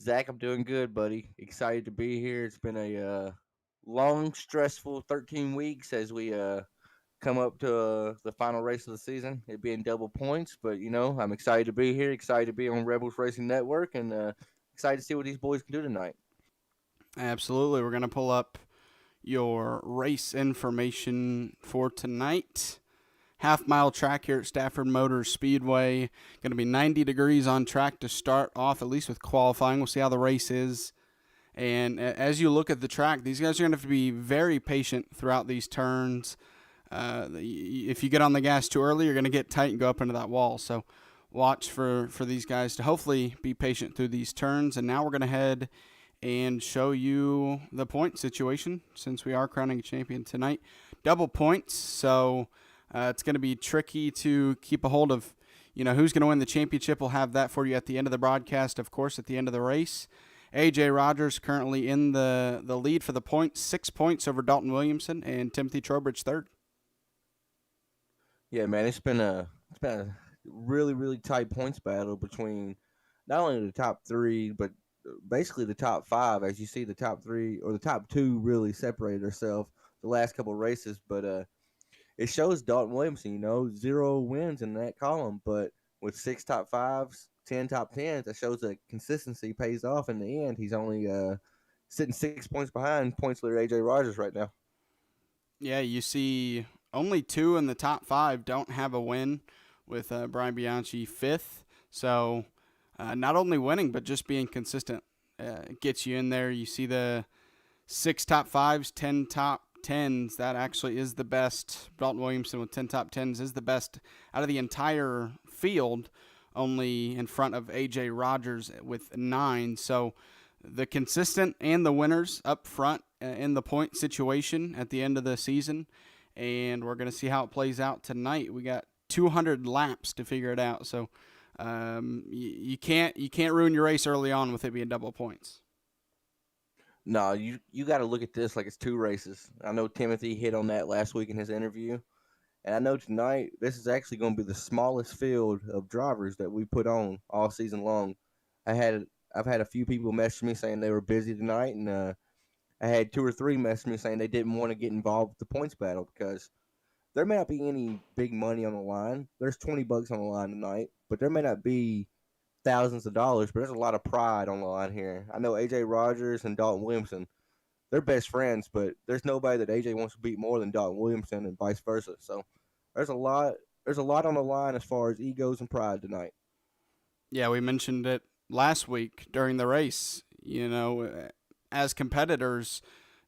Zach, I'm doing good, buddy. Excited to be here. It's been a long, stressful 13 weeks as we come up to the final race of the season. It being double points, but I'm excited to be here. Excited to be on Rebels Racing Network, and excited to see what these boys can do tonight. Absolutely. We're going to pull up your race information for tonight. Half-mile track here at Stafford Motor Speedway. Going to be 90 degrees on track to start off, at least with qualifying. We'll see how the race is. And as you look at the track, these guys are going to have to be very patient throughout these turns. If you get on the gas too early, you're going to get tight and go up into that wall. So watch for these guys to hopefully be patient through these turns. And now we're going to head and show you the point situation since we are crowning a champion tonight. Double points, so it's going to be tricky to keep a hold of, who's going to win the championship. We'll have that for you at the end of the broadcast, of course, at the end of the race. A.J. Rogers currently in the lead for the points, 6 points over Dalton Williamson and Timothy Trowbridge third. Yeah, man, it's been a really really tight points battle between not only the top three, but basically the top five. As you see, the top three or the top two really separated themselves the last couple of races, but it shows Dalton Williamson, 0 wins in that column, but with 6 top 5s, 10 top 10s, that shows that consistency pays off in the end. He's only sitting 6 points behind points leader AJ Rogers right now. Yeah, you see only two in the top five don't have a win, with Brian Bianchi fifth. So not only winning, but just being consistent gets you in there. You see the 6 top 5s, 10 top 10s. That actually is the best. Dalton Williamson with 10 top 10s is the best out of the entire field, only in front of A.J. Rogers with 9. So the consistent and the winners up front in the point situation at the end of the season. And we're going to see how it plays out tonight. We got 200 laps to figure it out. So you can't ruin your race early on with it being double points. No, you got to look at this like it's two races. I know Timothy hit on that last week in his interview, and I know tonight this is actually going to be the smallest field of drivers that we put on all season long. I had I've had a few people message me saying they were busy tonight, and I had two or three message me saying they didn't want to get involved with the points battle because there may not be any big money on the line. There's $20 on the line tonight, but there may not be thousands of dollars. But there's a lot of pride on the line here. I know AJ Rogers and Dalton Williamson. They're best friends, but there's nobody that AJ wants to beat more than Dalton Williamson, and vice versa. So there's a lot. There's a lot on the line as far as egos and pride tonight. Yeah, we mentioned it last week during the race. As competitors,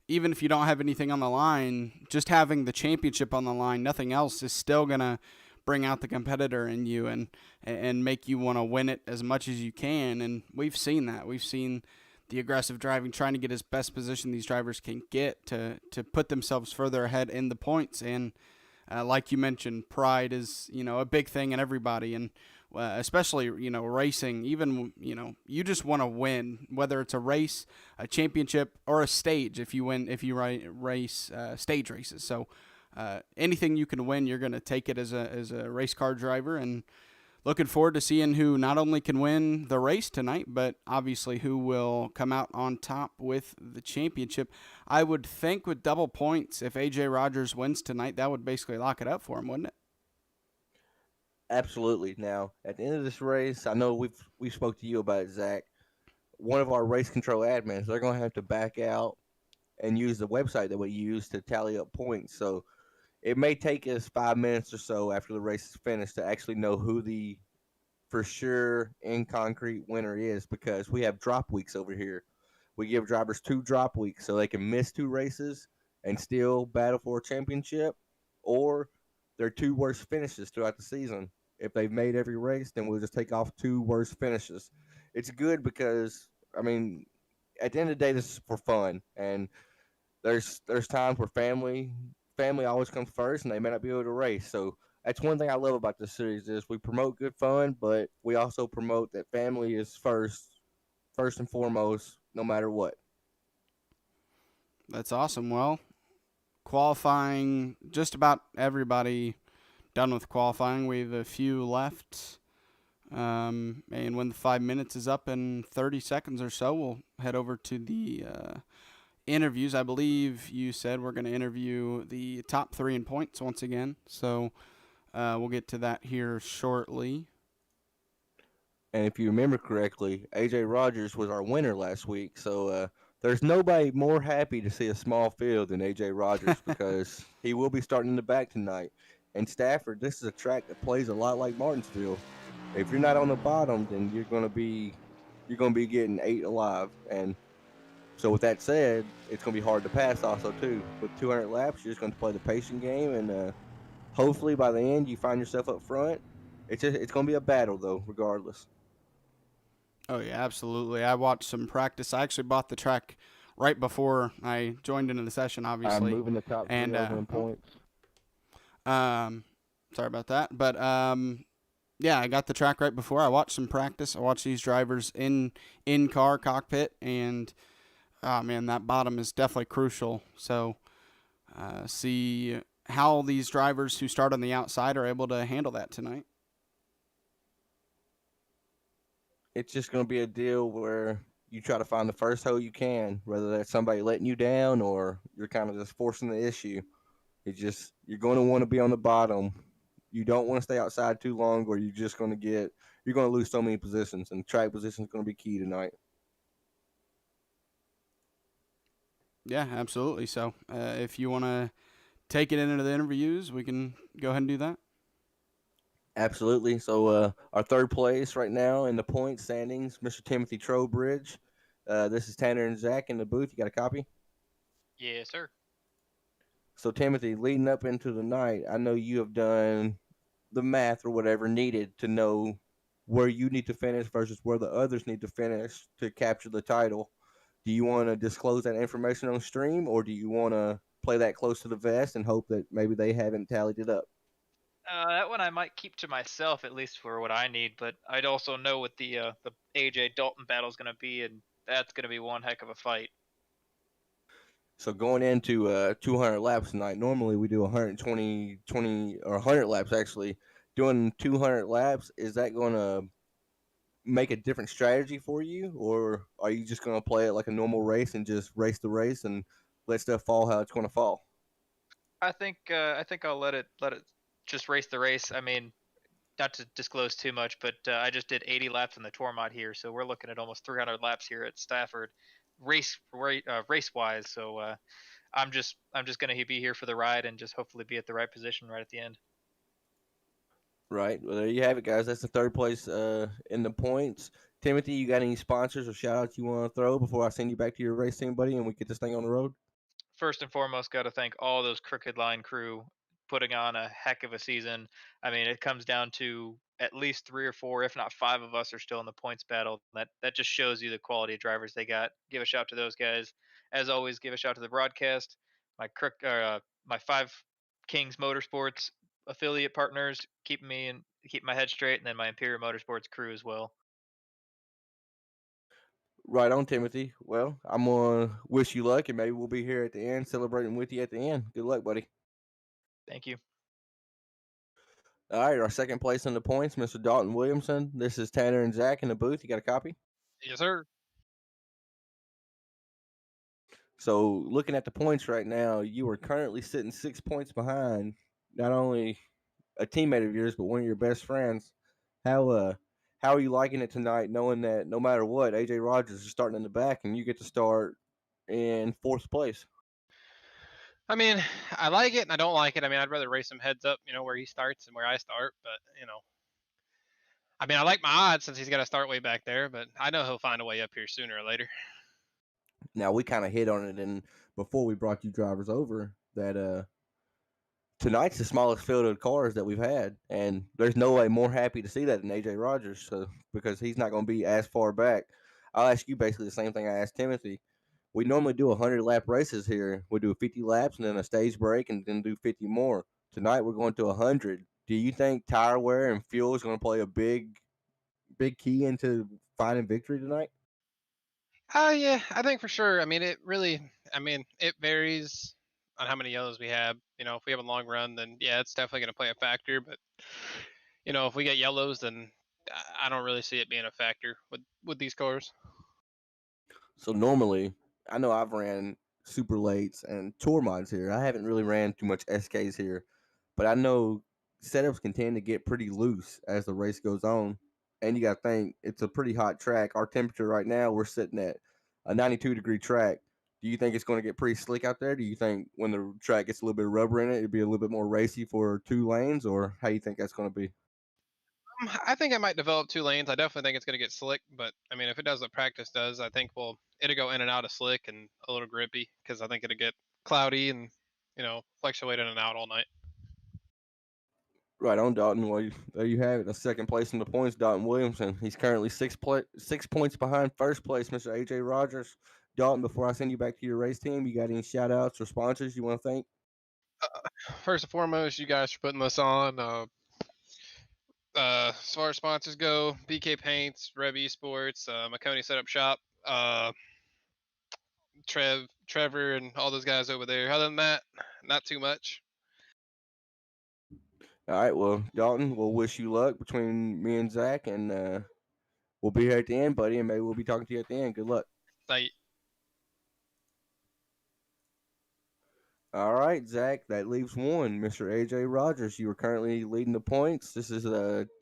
even if you don't have anything on the line, just having the championship on the line, nothing else is still going to bring out the competitor in you and make you want to win it as much as you can. And we've seen that. We've seen the aggressive driving, trying to get as best position these drivers can get to put themselves further ahead in the points. And like you mentioned, pride is, a big thing in everybody. And especially, racing, even, you just want to win, whether it's a race, a championship, or a stage if you race stage races. So anything you can win, you're going to take it as a race car driver. And looking forward to seeing who not only can win the race tonight, but obviously who will come out on top with the championship. I would think with double points, if A.J. Rogers wins tonight, that would basically lock it up for him, wouldn't it? Absolutely. Now, at the end of this race, I know we spoke to you about it, Zach. One of our race control admins, they're going to have to back out and use the website that we use to tally up points. So it may take us 5 minutes or so after the race is finished to actually know who the for sure in concrete winner is because we have drop weeks over here. We give drivers 2 drop weeks so they can miss 2 races and still battle for a championship, or their 2 worst finishes throughout the season. If they've made every race, then we'll just take off 2 worst finishes. It's good because at the end of the day, this is for fun, and there's times where family always comes first, and they may not be able to race. So that's one thing I love about this series is we promote good fun, but we also promote that family is first and foremost, no matter what. That's awesome. Well, qualifying, just about everybody done with qualifying. We have a few left. And when the 5 minutes is up in 30 seconds or so, we'll head over to the interviews. I believe you said we're going to interview the top three in points once again. So we'll get to that here shortly. And if you remember correctly, AJ Rogers was our winner last week. So there's nobody more happy to see a small field than AJ Rogers because he will be starting in the back tonight. And Stafford, this is a track that plays a lot like Martinsville. If you're not on the bottom, then you're gonna be getting ate alive. And so with that said, it's gonna be hard to pass also too. With 200 laps, you're just gonna play the pacing game, and hopefully by the end you find yourself up front. It's gonna be a battle though, regardless. Oh yeah, absolutely. I watched some practice. I actually bought the track right before I joined into the session, I'm obviously. moving the top three And over in points. um, sorry about that, but yeah, I got the track right before. I watched some practice. I watched these drivers in car cockpit, and oh man, that bottom is definitely crucial. So see how these drivers who start on the outside are able to handle that tonight. It's just going to be a deal where you try to find the first hole you can, whether that's somebody letting you down or you're kind of just forcing the issue. It's just you're going to want to be on the bottom. You don't want to stay outside too long, or you're going to lose so many positions, and track position is going to be key tonight. Yeah, absolutely. So if you want to take it into the interviews, we can go ahead and do that. Absolutely. So our third place right now in the point standings, Mr. Timothy Trowbridge. This is Tanner and Zach in the booth. You got a copy? Yes, sir. So Timothy, leading up into the night, I know you have done the math or whatever needed to know where you need to finish versus where the others need to finish to capture the title. Do you want to disclose that information on stream, or do you want to play that close to the vest and hope that maybe they haven't tallied it up? That one I might keep to myself at least for what I need, but I'd also know what the AJ Dalton battle is going to be, and that's going to be one heck of a fight. So going into 200 laps tonight, normally we do 120, 20 or 100 laps actually. Doing 200 laps, is that going to make a different strategy for you, or are you just going to play it like a normal race and just race the race and let stuff fall how it's going to fall? I think I'll let it just race the race. I mean, not to disclose too much, but I just did 80 laps in the tour mod here, so we're looking at almost 300 laps here at Stafford, race wise. So I'm just gonna be here for the ride and just hopefully be at the right position right at the end. Right. Well, there you have it, guys. That's the third place in the points. Timothy, you got any sponsors or shout outs you want to throw before I send you back to your race team, buddy, and we get this thing on the road? First and foremost, got to thank all those Crooked Line crew putting on a heck of a season. I mean, it comes down to at least three or four, if not five of us are still in the points battle. That just shows you the quality of drivers they got. Give a shout to those guys. As always, give a shout to the broadcast, my Five Kings Motorsports affiliate partners, keep my head straight, and then my Imperial Motorsports crew as well. Right on, Timothy. Well, I'm going to wish you luck, and maybe we'll be here at the end celebrating with you at the end. Good luck, buddy. Thank you. All right, our second place in the points, Mr. Dalton Williamson. This is Tanner and Zach in the booth. You got a copy? Yes, sir. So, looking at the points right now, you are currently sitting 6 points behind not only a teammate of yours, but one of your best friends. How how are you liking it tonight, knowing that no matter what, AJ Rogers is starting in the back and you get to start in fourth place? I mean, I like it and I don't like it. I mean, I'd rather race him heads up, where he starts and where I start. But I mean, I like my odds since he's got to start way back there. But I know he'll find a way up here sooner or later. Now we kind of hit on it, and before we brought you drivers over, that tonight's the smallest field of cars that we've had, and there's no way more happy to see that than AJ Rogers, so because he's not going to be as far back. I'll ask you basically the same thing I asked Timothy. We normally do 100 lap races here. We do 50 laps and then a stage break and then do 50 more. Tonight we're going to 100. Do you think tire wear and fuel is going to play a big key into finding victory tonight? Yeah, I think for sure. I mean, it varies on how many yellows we have. If we have a long run, then yeah, it's definitely going to play a factor. But if we get yellows, then I don't really see it being a factor with these cars. So normally, I know I've ran super lates and tour mods here. I haven't really ran too much SKs here, but I know setups can tend to get pretty loose as the race goes on. And you got to think it's a pretty hot track. Our temperature right now, we're sitting at a 92-degree track. Do you think it's going to get pretty slick out there? Do you think when the track gets a little bit of rubber in it, it'd be a little bit more racy for 2 lanes, or how you think that's going to be? I think I might develop 2 lanes. I definitely think it's going to get slick, but I mean, if it does what practice does, I think it'll go in and out of slick and a little grippy because I think it'll get cloudy and fluctuate in and out all night. Right on, Dalton. Well, there you have it. The second place in the points, Dalton Williamson. He's currently 6 points behind first place, Mr. AJ Rogers. Dalton, before I send you back to your race team, you got any shout outs or sponsors you want to thank? First and foremost, you guys for putting this on. As far as sponsors go, BK Paints, Rev Esports, Maconi Setup Shop, Trevor, and all those guys over there. Other than that, not too much. All right, well, Dalton, we'll wish you luck between me and Zach, and we'll be here at the end, buddy, and maybe we'll be talking to you at the end. Good luck. Like, All right, Zach, that leaves one. Mr. AJ Rogers, you are currently leading the points. This is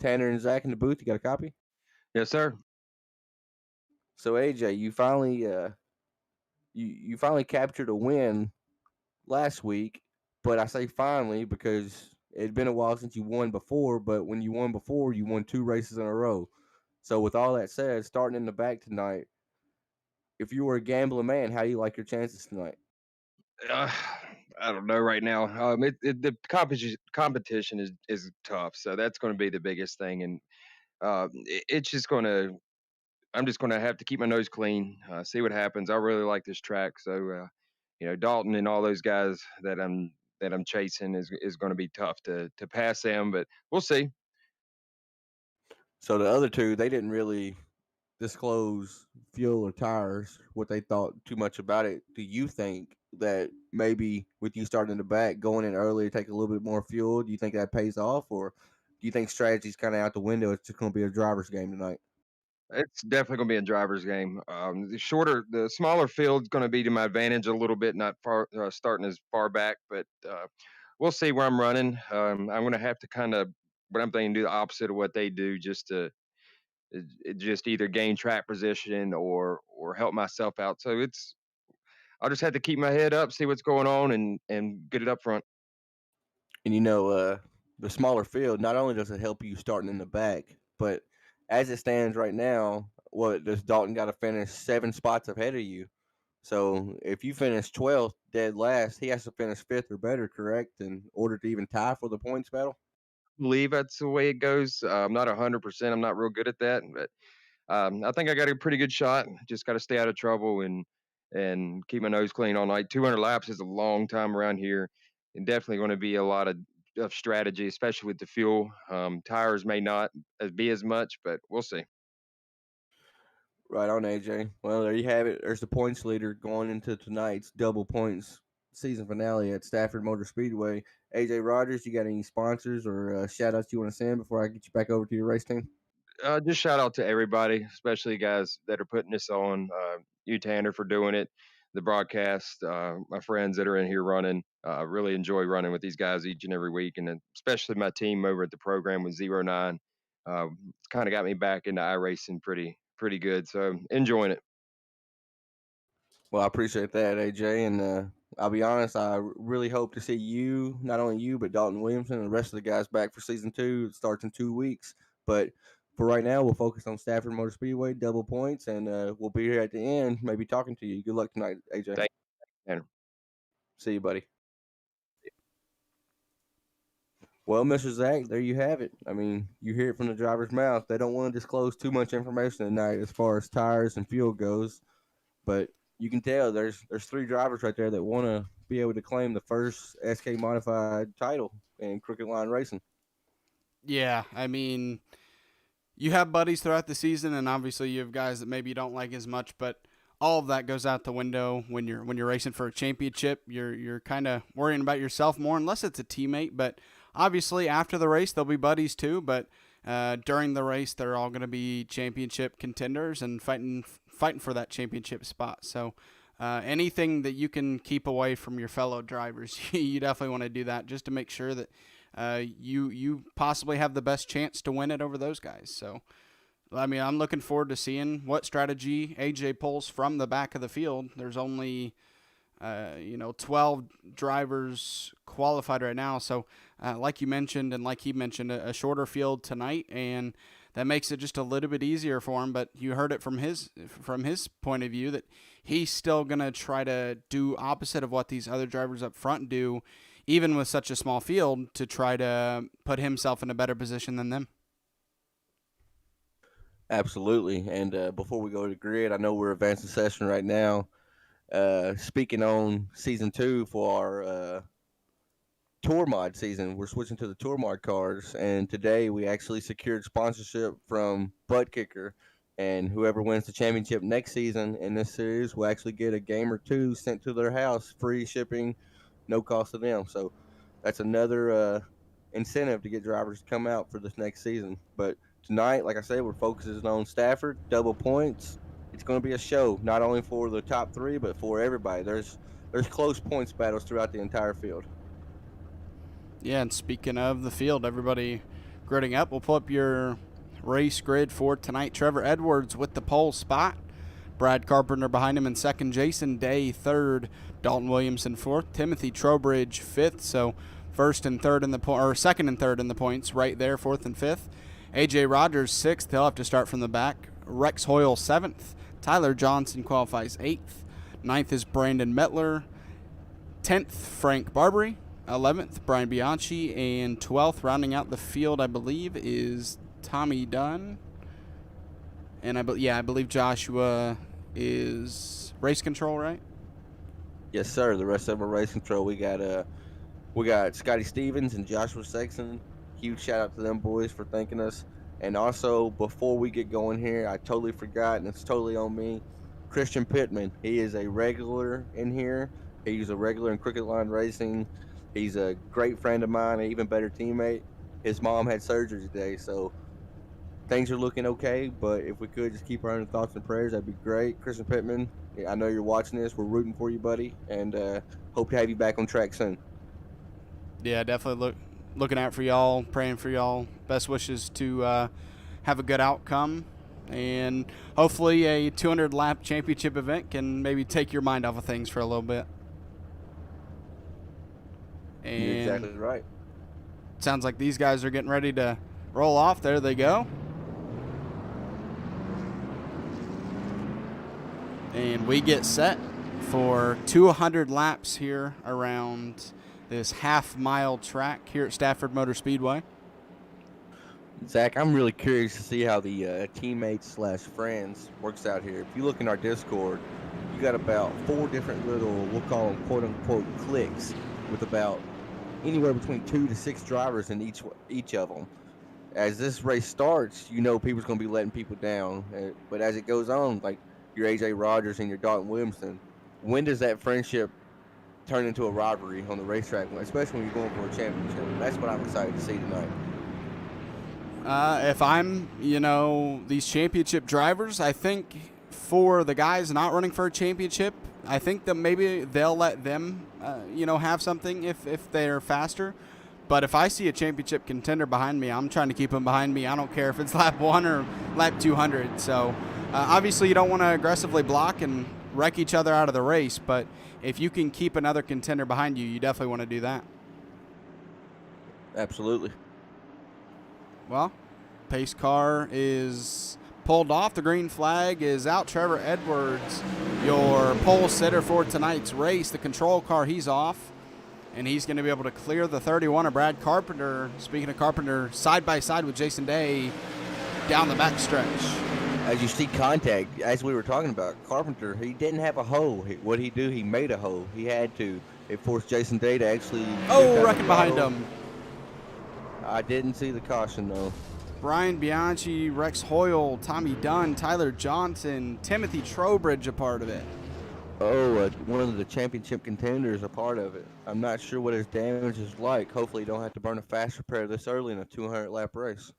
Tanner and Zach in the booth. You got a copy? Yes, sir. So, AJ, you finally captured a win last week, but I say finally because it'd been a while since you won before, but when you won before, you won 2 races in a row. So with all that said, starting in the back tonight, if you were a gambling man, how do you like your chances tonight? Uh, I don't know right now. The competition is tough, so that's going to be the biggest thing, and it's just going to. I'm just going to have to keep my nose clean, see what happens. I really like this track, so Dalton and all those guys that I'm chasing is going to be tough to pass them, but we'll see. So the other two, they didn't really disclose fuel or tires, what they thought too much about it. Do you think that maybe with you starting in the back, going in early to take a little bit more fuel, do you think that pays off, or do you think strategy's kind of out the window? It's just going to be a driver's game tonight. It's definitely going to be a driver's game. The smaller field's going to be to my advantage a little bit, not far starting as far back, but we'll see where I'm running. I'm going to have to kind of, what I'm thinking, do the opposite of what they do, just to just either gain track position or help myself out. So I'll just have to keep my head up, see what's going on, and get it up front. And the smaller field, not only does it help you starting in the back, but as it stands right now, what does Dalton got to finish 7 spots ahead of you? So if you finish 12th, dead last, he has to finish fifth or better, correct, in order to even tie for the points battle. I believe that's the way it goes. I'm not 100%. I'm not real good at that, but I think I got a pretty good shot. Just got to stay out of trouble and keep my nose clean all night. 200 laps is a long time around here, and definitely going to be a lot of strategy, especially with the fuel. Tires may not be as much, but we'll see. Right on, AJ. Well, there you have it. There's the points leader going into tonight's double points season finale at Stafford Motor Speedway. AJ Rogers, you got any sponsors or shout outs you want to send before I get you back over to your race team? Just shout out to everybody, especially guys that are putting this on. You, Tanner, for doing it. The broadcast, my friends that are in here running. Really enjoy running with these guys each and every week, and then especially my team over at the program with 09. It's kind of got me back into iRacing pretty good. So enjoying it. Well, I appreciate that, AJ. And I'll be honest, I really hope to see you, not only you, but Dalton Williamson and the rest of the guys back for season 2. It starts in 2 weeks. But for right now, we'll focus on Stafford Motor Speedway, double points, and we'll be here at the end, maybe talking to you. Good luck tonight, AJ. Thank you, Tanner. See you, buddy. Well, Mr. Zach, there you have it. I mean, you hear it from the driver's mouth. They don't want to disclose too much information tonight as far as tires and fuel goes, but you can tell there's 3 drivers right there that want to be able to claim the first SK modified title in Crooked Line Racing. Yeah, I mean, you have buddies throughout the season, and obviously you have guys that maybe you don't like as much, but all of that goes out the window when you're racing for a championship. You're kind of worrying about yourself more, unless it's a teammate. But obviously after the race, they'll be buddies too. But during the race, they're all going to be championship contenders and fighting for that championship spot. So anything that you can keep away from your fellow drivers, you definitely want to do that just to make sure that you possibly have the best chance to win it over those guys. So, I mean, I'm looking forward to seeing what strategy AJ pulls from the back of the field. There's only 12 drivers qualified right now. So, like you mentioned, and like he mentioned, a shorter field tonight, and that makes it just a little bit easier for him. But you heard it from his point of view that he's still gonna try to do opposite of what these other drivers up front do, even with such a small field, to try to put himself in a better position than them. Absolutely. And before we go to grid, I know we're advancing session right now. Speaking on season 2 for our tour mod season, we're switching to the tour mod cars, and today we actually secured sponsorship from Butt Kicker, and whoever wins the championship next season in this series will actually get a game or two sent to their house, free shipping, no cost to them. So that's another incentive to get drivers to come out for this next season. But tonight, like I said, we're focusing on Stafford, double points. It's going to be a show, not only for the top 3, but for everybody. There's close points battles throughout the entire field. Yeah, and speaking of the field, everybody gridding up. We'll pull up your race grid for tonight. Trevor Edwards with the pole spot. Brad Carpenter behind him in second. Jason Day third. Dalton Williamson fourth. Timothy Trowbridge fifth. So second and third in the points right there, fourth and fifth. AJ Rogers sixth. He'll have to start from the back. Rex Hoyle seventh. Tyler Johnson qualifies eighth. Ninth is Brandon Mettler. 10th, Frank Barbary. 11th, Brian Bianchi, and 12th, rounding out the field, I believe, is Tommy Dunn. And I believe Joshua is race control, right? Yes, sir. The rest of them are race control. We got Scotty Stevens and Joshua Sexton. Huge shout out to them boys for thanking us. And also, before we get going here, I totally forgot, and it's totally on me. Christian Pittman. He is a regular in here. He's a regular in Crooked Line Racing. He's a great friend of mine, an even better teammate. His mom had surgery today, so things are looking okay. But if we could just keep her in thoughts and prayers, that'd be great. Christian Pittman, I know you're watching this. We're rooting for you, buddy, and hope to have you back on track soon. Yeah, definitely looking out for y'all, praying for y'all. Best wishes to have a good outcome, and hopefully a 200-lap championship event can maybe take your mind off of things for a little bit. And you're exactly right. Sounds like these guys are getting ready to roll off. There they go. And we get set for 200 laps here around this half-mile track here at Stafford Motor Speedway. Zach, I'm really curious to see how the teammates/friends works out here. If you look in our Discord, you got about 4 different little, we'll call them quote-unquote cliques, with about anywhere between 2 to 6 drivers in each of them. As this race starts, people's going to be letting people down. But as it goes on, like your AJ Rogers and your Dalton Williamson, when does that friendship turn into a rivalry on the racetrack, especially when you're going for a championship? That's what I'm excited to see tonight. If I'm, these championship drivers, I think for the guys not running for a championship, I think that maybe they'll let them, have something if they're faster. But if I see a championship contender behind me, I'm trying to keep them behind me. I don't care if it's lap 1 or lap 200. So obviously you don't want to aggressively block and wreck each other out of the race. But if you can keep another contender behind you, you definitely want to do that. Absolutely. Well, pace car is pulled off. The green flag is out. Trevor Edwards, your pole sitter for tonight's race. The control car, he's off, and he's going to be able to clear the 31 of Brad Carpenter. Speaking of Carpenter, side by side with Jason Day down the back stretch. As you see contact, as we were talking about, Carpenter, he didn't have a hole. What he do? He made a hole. He had to. It forced Jason Day to actually... wrecking behind him. I didn't see the caution, though. Brian Bianchi, Rex Hoyle, Tommy Dunn, Tyler Johnson, Timothy Trowbridge a part of it. One of the championship contenders a part of it. I'm not sure what his damage is like. Hopefully he don't have to burn a fast repair this early in a 200-lap race.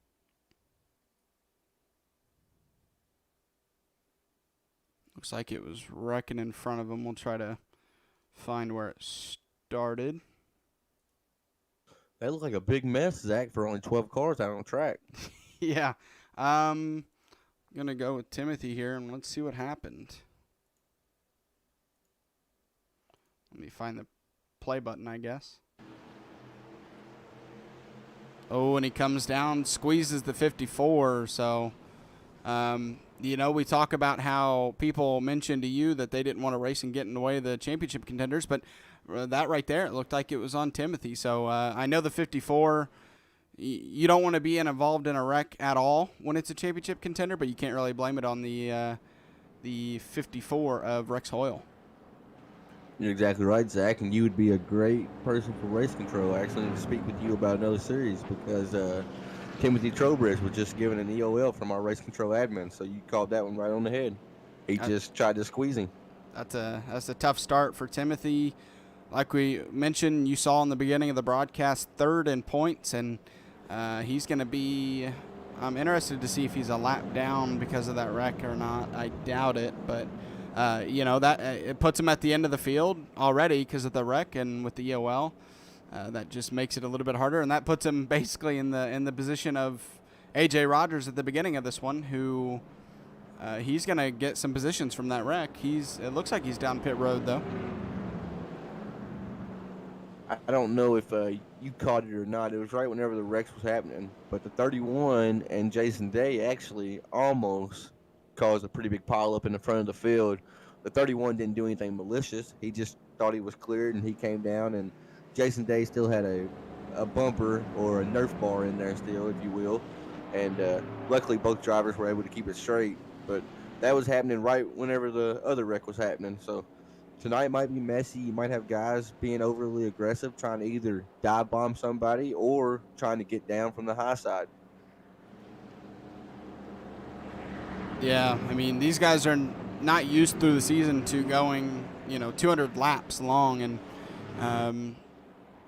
Looks like it was wrecking in front of him. We'll try to find where it started. That looked like a big mess, Zach, for only 12 cars out on the track. Yeah. Going to go with Timothy here, and let's see what happened. Let me find the play button, I guess. Oh, and he comes down, squeezes the 54. So, you know, we talk about how people mentioned to you that they didn't want to race and get in the way of the championship contenders, but that right there, it looked like it was on Timothy. So I know the 54, you don't want to be involved in a wreck at all when it's a championship contender, but you can't really blame it on the 54 of Rex Hoyle. You're exactly right, Zach, and you would be a great person for race control, actually, to speak with you about another series, because Timothy Trowbridge was just given an EOL from our race control admin, so you called that one right on the head. He just tried to squeeze him. That's a tough start for Timothy. Like we mentioned, you saw in the beginning of the broadcast, third in points, and he's going to be – I'm interested to see if he's a lap down because of that wreck or not. I doubt it, but – you know, that it puts him at the end of the field already because of the wreck and with the EOL. That just makes it a little bit harder, and that puts him basically in the position of A.J. Rogers at the beginning of this one, who he's going to get some positions from that wreck. It looks like he's down pit road, though. I don't know if you caught it or not. It was right whenever the wreck was happening, but the 31 and Jason Day actually almost caused a pretty big pile up in the front of the field. The 31 didn't do anything malicious. He just thought he was cleared, and he came down, and Jason Day still had a bumper or a Nerf bar in there still, if you will. And luckily both drivers were able to keep it straight. But that was happening right whenever the other wreck was happening. So tonight might be messy. You might have guys being overly aggressive, trying to either dive bomb somebody or trying to get down from the high side. Yeah, I mean, these guys are not used through the season to going, 200 laps long. And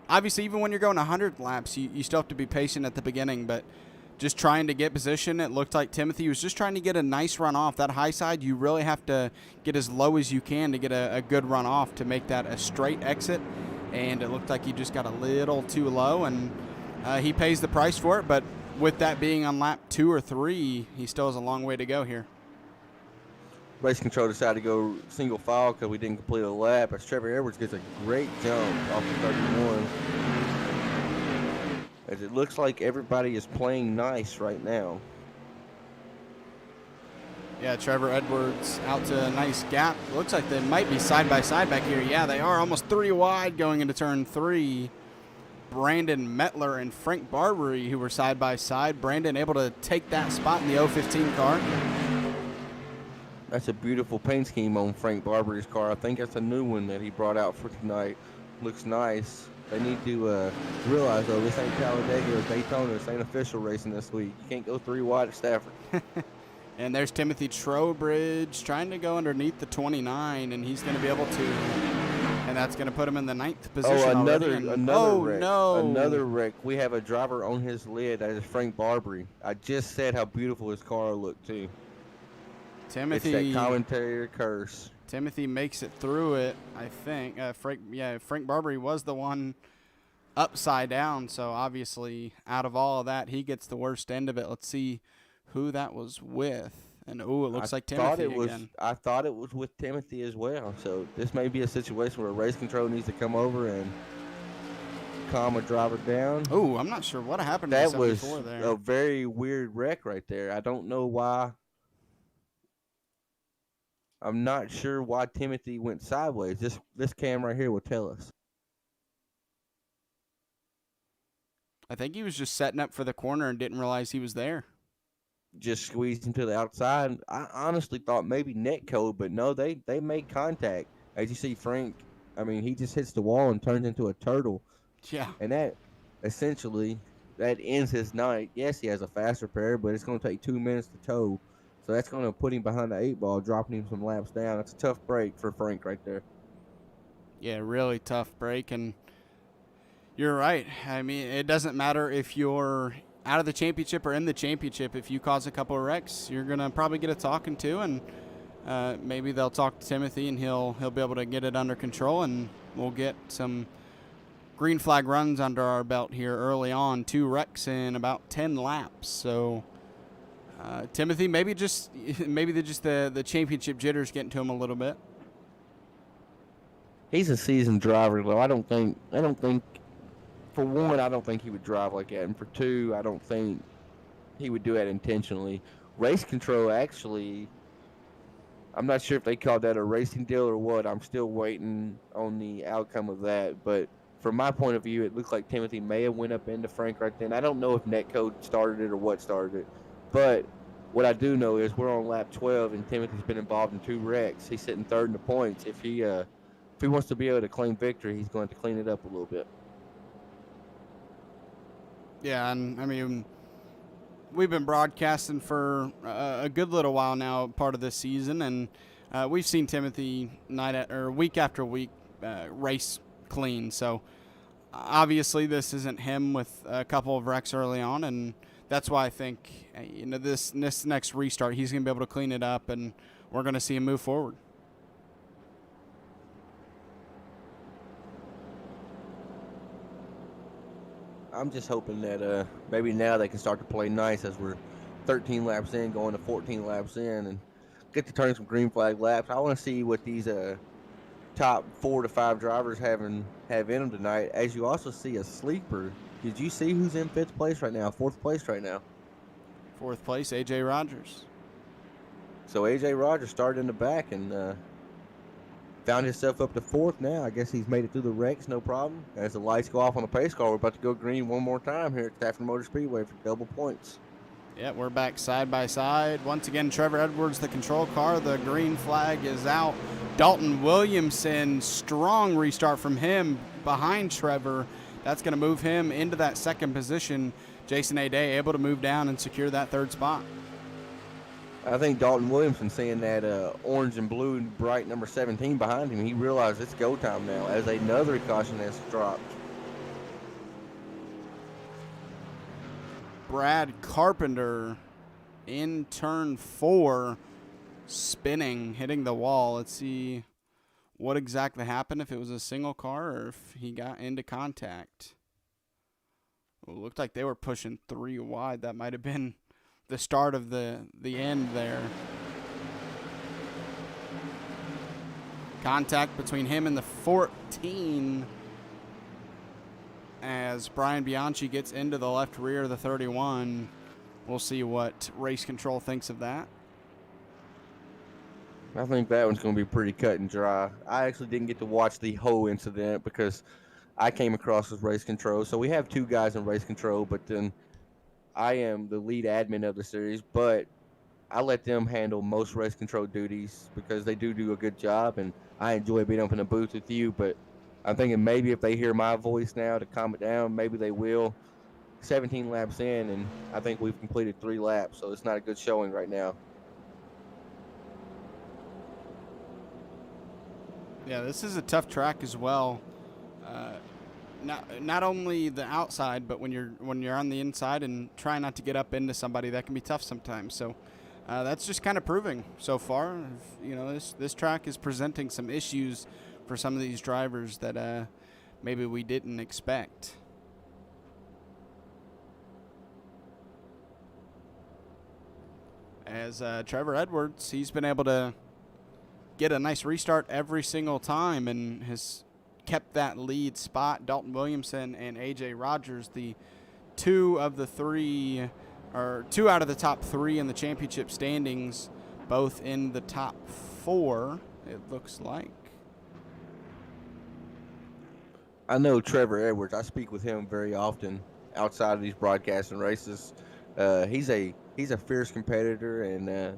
obviously, even when you're going 100 laps, you still have to be patient at the beginning. But just trying to get position, it looked like Timothy was just trying to get a nice run off. That high side, you really have to get as low as you can to get a good run off to make that a straight exit. And it looked like he just got a little too low, and he pays the price for it. But with that being on lap 2 or 3, he still has a long way to go here. Race control decided to go single file because we didn't complete a lap. As Trevor Edwards gets a great jump off the 31. As it looks like everybody is playing nice right now. Yeah, Trevor Edwards out to a nice gap. Looks like they might be side by side back here. Yeah, they are almost 3 wide going into turn 3. Brandon Mettler and Frank Barbary, who were side by side. Brandon able to take that spot in the 015 car. That's a beautiful paint scheme on Frank Barbary's car. I think that's a new one that he brought out for tonight. Looks nice. They need to realize, though, this ain't Talladega or Daytona. This ain't official racing this week. You can't go 3 wide at Stafford. And there's Timothy Trowbridge trying to go underneath the 29, and he's going to be able to. And that's going to put him in the 9th position. Another wreck. No. Another wreck. We have a driver on his lid. That is Frank Barbary. I just said how beautiful his car looked, too. Timothy. It's that commentary curse. Timothy makes it through it, I think. Frank Barbary was the one upside down, so obviously out of all of that, he gets the worst end of it. Let's see who that was with. And, it looks like Timothy again. I thought it was with Timothy as well. So this may be a situation where race control needs to come over and calm a driver down. Oh, I'm not sure what happened to that the was 74 there. A very weird wreck right there. I don't know why. I'm not sure why Timothy went sideways. This cam right here will tell us. I think he was just setting up for the corner and didn't realize he was there. Just squeezed him to the outside. I honestly thought maybe net code, but no, they made contact. As you see, Frank, I mean, he just hits the wall and turns into a turtle. Yeah. And that, essentially, that ends his night. Yes, he has a faster pair, but it's going to take 2 minutes to tow. So that's going to put him behind the 8 ball, dropping him some laps down. That's a tough break for Frank right there. Yeah, really tough break. And you're right. I mean, it doesn't matter if you're out of the championship or in the championship. If you cause a couple of wrecks, you're going to probably get a talking to. And maybe they'll talk to Timothy and he'll be able to get it under control, and we'll get some green flag runs under our belt here early on. 2 wrecks in about 10 laps. So Timothy, maybe the championship jitters getting to him a little bit. He's a seasoned driver, though. I don't think. For one, I don't think he would drive like that, and for two, I don't think he would do that intentionally. Race control, actually, I'm not sure if they called that a racing deal or what. I'm still waiting on the outcome of that. But from my point of view, it looks like Timothy may have went up into Frank right then. I don't know if netcode started it or what started it. But what I do know is we're on lap 12, and Timothy's been involved in 2 wrecks. He's sitting third in the points. If he wants to be able to claim victory, he's going to clean it up a little bit. Yeah, and I mean, we've been broadcasting for a good little while now, part of this season, and we've seen Timothy week after week race clean. So obviously, this isn't him with a couple of wrecks early on, and that's why I think this next restart, he's going to be able to clean it up, and we're going to see him move forward. I'm just hoping that maybe now they can start to play nice as we're 13 laps in, going to 14 laps in, and get to turn some green flag laps. I want to see what these top 4 to 5 drivers have in them tonight. As you also see a sleeper. Did you see who's in 5th place right now? 4th place right now. 4th place, A.J. Rogers. So A.J. Rogers started in the back and found himself up to 4th now. I guess he's made it through the wrecks, no problem. As the lights go off on the pace car, we're about to go green one more time here at Stafford Motor Speedway for double points. Yeah, we're back side by side. Once again, Trevor Edwards, the control car. The green flag is out. Dalton Williamson, strong restart from him behind Trevor. That's going to move him into that 2nd position. Jason Ade able to move down and secure that 3rd spot. I think Dalton Williamson, seeing that orange and blue and bright number 17 behind him, he realized it's go time now as another caution has dropped. Brad Carpenter in turn 4, spinning, hitting the wall. Let's see what exactly happened, if it was a single car or if he got into contact. It looked like they were pushing 3 wide. That might have been the start of the end there. Contact between him and the 14 as Brian Bianchi gets into the left rear of the 31. We'll see what race control thinks of that. I think that one's going to be pretty cut and dry. I actually didn't get to watch the whole incident because I came across as race control. So we have 2 guys in race control, but then I am the lead admin of the series, but I let them handle most race control duties because they do a good job, and I enjoy being up in the booth with you. But I'm thinking maybe if they hear my voice now to calm it down, maybe they will. 17 laps in, and I think we've completed 3 laps, so it's not a good showing right now. Yeah, this is a tough track as well. Not only the outside, but when you're on the inside and trying not to get up into somebody, that can be tough sometimes. So that's just kind of proving so far. This track is presenting some issues for some of these drivers that maybe we didn't expect. As Trevor Edwards, he's been able to get a nice restart every single time and has kept that lead spot. Dalton Williamson and A.J. Rogers, the 2 out of the top 3 in the championship standings, both in the top 4, it looks like. I know Trevor Edwards. I speak with him very often outside of these broadcasts and races. He's a fierce competitor, and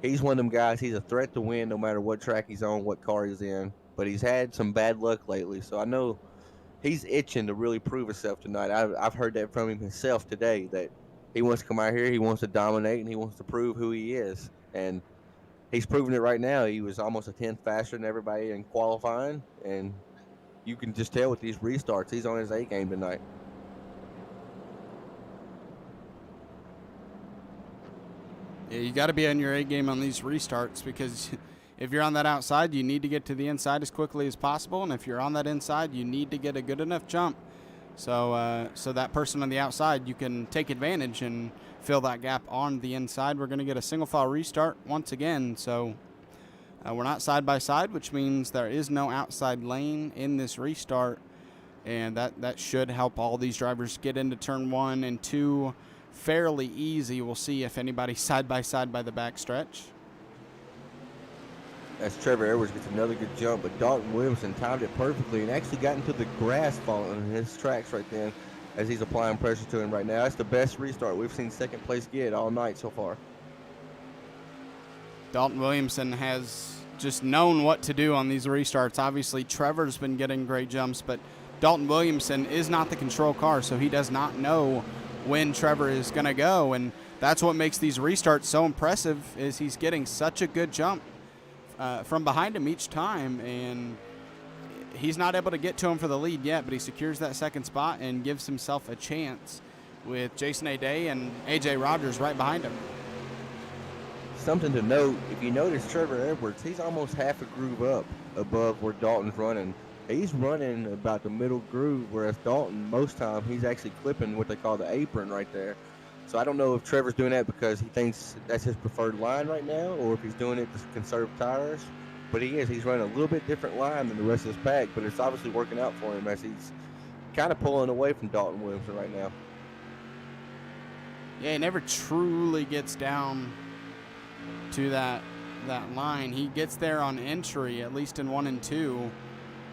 he's one of them guys. He's a threat to win no matter what track he's on, what car he's in. But he's had some bad luck lately, so I know he's itching to really prove himself tonight. I've heard that from him himself today, that he wants to come out here, he wants to dominate, and he wants to prove who he is. And he's proving it right now. He was almost a 10th faster than everybody in qualifying, and you can just tell with these restarts, he's on his A game tonight. Yeah, you got to be on your A game on these restarts because if you're on that outside, you need to get to the inside as quickly as possible, and if you're on that inside, you need to get a good enough jump so that person on the outside, you can take advantage and fill that gap on the inside. We're going to get a single file restart once again, so we're not side by side, which means there is no outside lane in this restart, and that should help all these drivers get into turn 1 and 2 fairly easy. We'll see if anybody's side by the backstretch. As Trevor Edwards gets another good jump, but Dalton Williamson timed it perfectly and actually got into the grass falling in his tracks right then as he's applying pressure to him right now. That's the best restart we've seen second place get all night so far. Dalton Williamson has just known what to do on these restarts. Obviously, Trevor's been getting great jumps, but Dalton Williamson is not the control car, so he does not know when Trevor is going to go, and that's what makes these restarts so impressive is he's getting such a good jump from behind him each time, and he's not able to get to him for the lead yet, but he secures that second spot and gives himself a chance with Jason Day and A.J. Rogers right behind him. Something to note, if you notice Trevor Edwards, he's almost half a groove up above where Dalton's running. He's running about the middle groove, whereas Dalton, most time, he's actually clipping what they call the apron right there. So I don't know if Trevor's doing that because he thinks that's his preferred line right now, or if he's doing it to conserve tires. But he's running a little bit different line than the rest of his pack, but it's obviously working out for him as he's kind of pulling away from Dalton Williamson right now. Yeah, he never truly gets down to that line. He gets there on entry, at least in 1 and 2,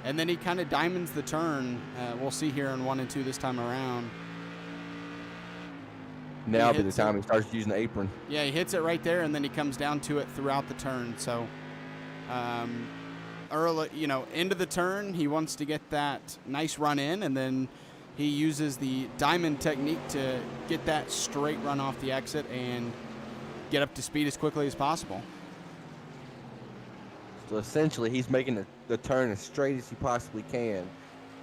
and then he kind of diamonds the turn. We'll see here in 1 and 2 this time around. Now by the time he starts using the apron. Yeah, he hits it right there, and then he comes down to it throughout the turn. So, early, into the turn, he wants to get that nice run in, and then he uses the diamond technique to get that straight run off the exit and get up to speed as quickly as possible. So essentially, he's making the turn as straight as he possibly can,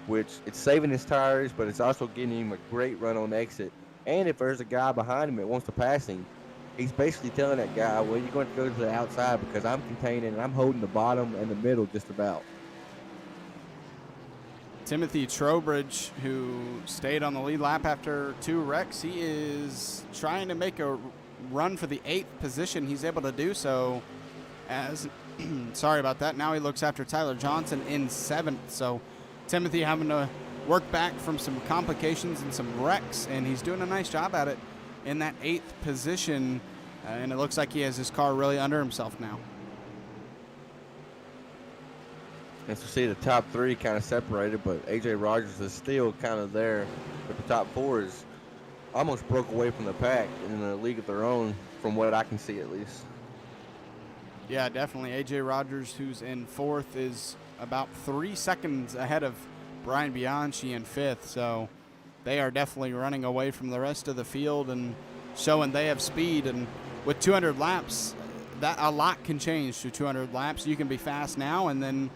which it's saving his tires, but it's also getting him a great run on exit. And if there's a guy behind him that wants to pass him, he's basically telling that guy, well, you're going to go to the outside because I'm containing and I'm holding the bottom and the middle just about. Timothy Trowbridge, who stayed on the lead lap after 2 wrecks, he is trying to make a run for the 8th position. He's able to do so as, sorry about that, now he looks after Tyler Johnson in 7th. So Timothy having to work back from some complications and some wrecks, and he's doing a nice job at it in that 8th position, and it looks like he has his car really under himself now. As you see, the top 3 kind of separated, but A.J. Rogers is still kind of there. But the top 4 is almost broke away from the pack in a league of their own, from what I can see at least. Yeah, definitely. A.J. Rogers, who's in 4th, is about 3 seconds ahead of Brian Bianchi in 5th. So they are definitely running away from the rest of the field and showing they have speed. And with 200 laps, that a lot can change to 200 laps. You can be fast now, and then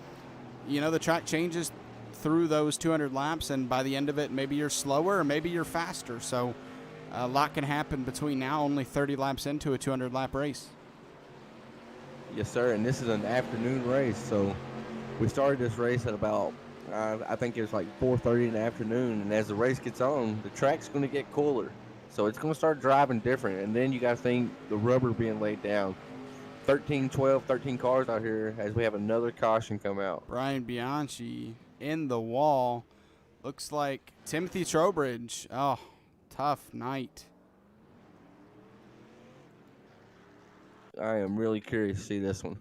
the track changes through those 200 laps, and by the end of it, maybe you're slower or maybe you're faster. So a lot can happen between now, only 30 laps into a 200-lap race. Yes, sir, and this is an afternoon race. So we started this race at about, I think it was like 4:30 in the afternoon, and as the race gets on, the track's going to get cooler. So it's going to start driving different, and then you got to think the rubber being laid down. 13 cars out here as we have another caution come out. Brian Bianchi in the wall. Looks like Timothy Trowbridge. Oh, tough night. I am really curious to see this one.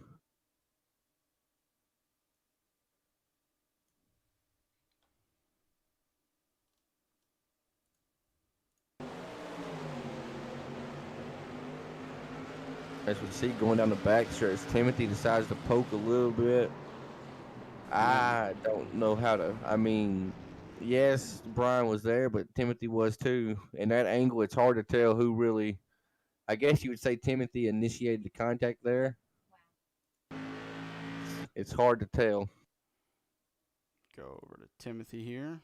As we see going down the back stretch, Timothy decides to poke a little bit. I don't know how to. I mean, yes, Brian was there, but Timothy was too. In that angle, it's hard to tell who really. I guess you would say Timothy initiated the contact there. It's hard to tell. Go over to Timothy here.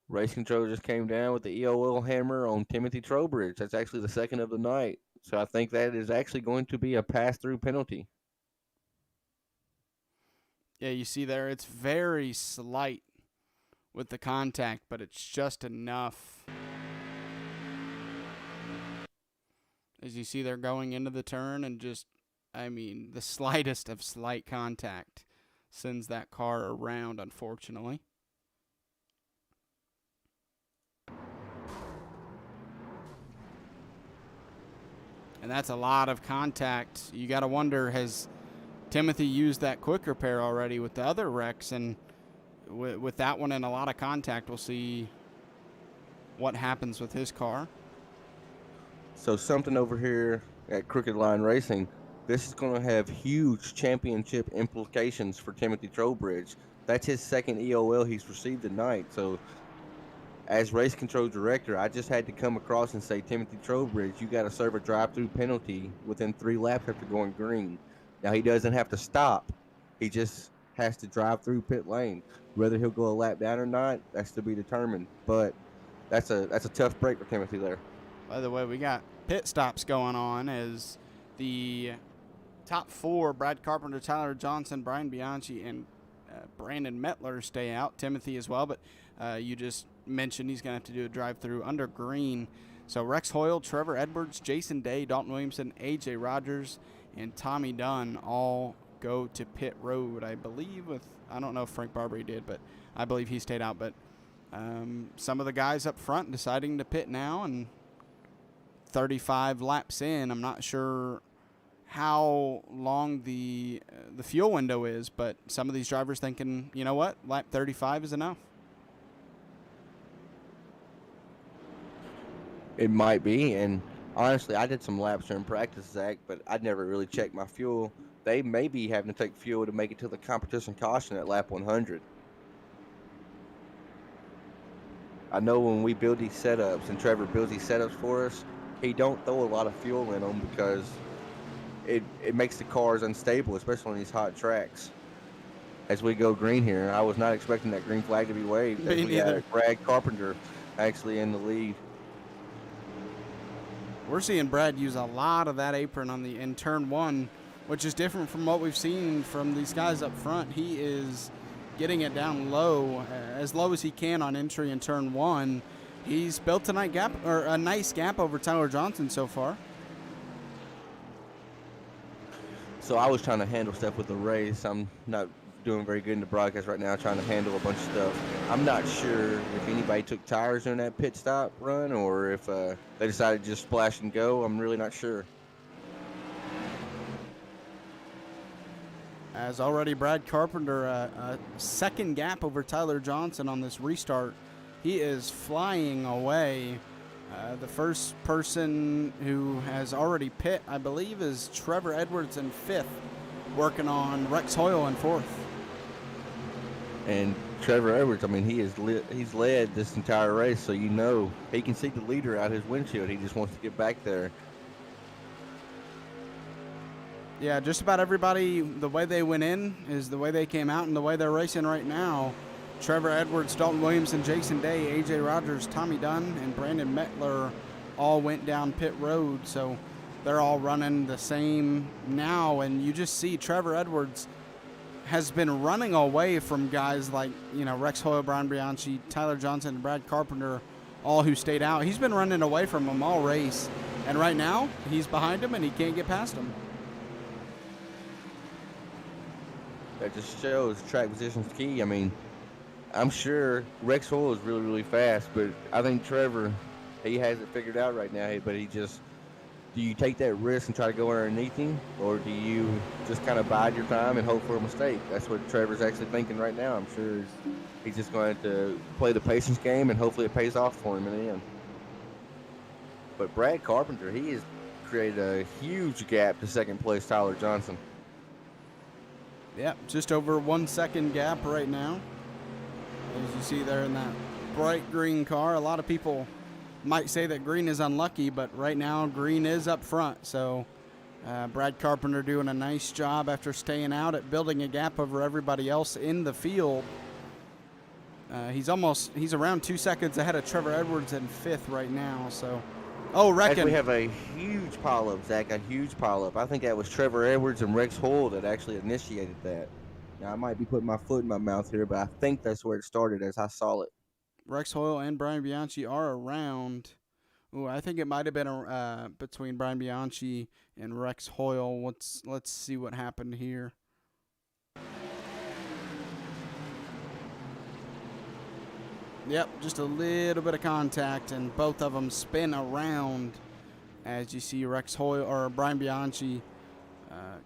Race control just came down with the EOL hammer on Timothy Trowbridge. That's actually the second of the night. So I think that is actually going to be a pass-through penalty. Yeah, you see there, it's very slight with the contact, but it's just enough. As you see, they're going into the turn and just, the slightest of slight contact sends that car around, unfortunately. And that's a lot of contact. You got to wonder, has Timothy used that quick repair already with the other wrecks? And with that one and a lot of contact, we'll see what happens with his car. So something over here at Crooked Line Racing, this is going to have huge championship implications for Timothy Trowbridge. That's his second EOL he's received tonight. So as race control director, I just had to come across and say, Timothy Trowbridge, you got to serve a drive-through penalty within 3 laps after going green. Now, he doesn't have to stop. He just has to drive through pit lane. Whether he'll go a lap down or not, that's to be determined. But that's a tough break for Timothy there. By the way, we got pit stops going on as the top 4, Brad Carpenter, Tyler Johnson, Brian Bianchi, and Brandon Mettler stay out. Timothy as well, but you just mentioned he's going to have to do a drive-through under green. So Rex Hoyle, Trevor Edwards, Jason Day, Dalton Williamson, A.J. Rogers, and Tommy Dunn all go to pit road, I believe. I don't know if Frank Barbary did, but I believe he stayed out. But some of the guys up front deciding to pit now, and 35 laps in, I'm not sure how long the fuel window is, but some of these drivers thinking, you know what, lap 35 is enough. It might be, and honestly, I did some laps during practice, Zach, but I'd never really checked my fuel. They may be having to take fuel to make it to the competition caution at lap 100. I know when we build these setups, and Trevor builds these setups for us, he don't throw a lot of fuel in them because it makes the cars unstable, especially on these hot tracks. As we go green here, I was not expecting that green flag to be waved. Me We neither. got Brad Carpenter actually in the lead. We're seeing Brad use a lot of that apron in turn 1, which is different from what we've seen from these guys up front. He is getting it down low, as low as he can on entry in turn 1. He's built a nice gap over Tyler Johnson so far. So I was trying to handle stuff with the race. I'm not doing very good in the broadcast right now, trying to handle a bunch of stuff. I'm not sure if anybody took tires during that pit stop run or if they decided to just splash and go. I'm really not sure. As already Brad Carpenter, a second gap over Tyler Johnson on this restart. He is flying away. The first person who has already pit, I believe, is Trevor Edwards in 5th, working on Rex Hoyle in 4th. And Trevor Edwards, he's led this entire race, so you know he can see the leader out his windshield. He just wants to get back there. Yeah, just about everybody, the way they went in is the way they came out, and the way they're racing right now. Trevor Edwards, Dalton Williamson, Jason Day, A.J. Rogers, Tommy Dunn, and Brandon Mettler all went down pit road, so they're all running the same now. And you just see Trevor Edwards has been running away from guys like, Rex Hoyle, Brian Bianchi, Tyler Johnson, and Brad Carpenter, all who stayed out. He's been running away from them all race, and right now he's behind him and he can't get past him. That just shows track position's key. I'm sure Rex Hoyle is really, really fast, but I think Trevor, he has it figured out right now. But do you take that risk and try to go underneath him, or do you just kind of bide your time and hope for a mistake? That's what Trevor's actually thinking right now. I'm sure he's just going to play the patience game, and hopefully it pays off for him in the end. But Brad Carpenter, he has created a huge gap to second place Tyler Johnson. Yeah, just over 1 second gap right now. As you see there in that bright green car, a lot of people might say that green is unlucky, but right now green is up front. So Brad Carpenter doing a nice job after staying out at building a gap over everybody else in the field. He's around 2 seconds ahead of Trevor Edwards in 5th right now. So, As we have a huge pileup, Zach, a huge pileup. I think that was Trevor Edwards and Rex Hoyle that actually initiated that. Now, I might be putting my foot in my mouth here, but I think that's where it started as I saw it. Rex Hoyle and Brian Bianchi are around. Ooh, I think it might have been between Brian Bianchi and Rex Hoyle. Let's see what happened here. Yep, just a little bit of contact, and both of them spin around as you see Rex Hoyle or Brian Bianchi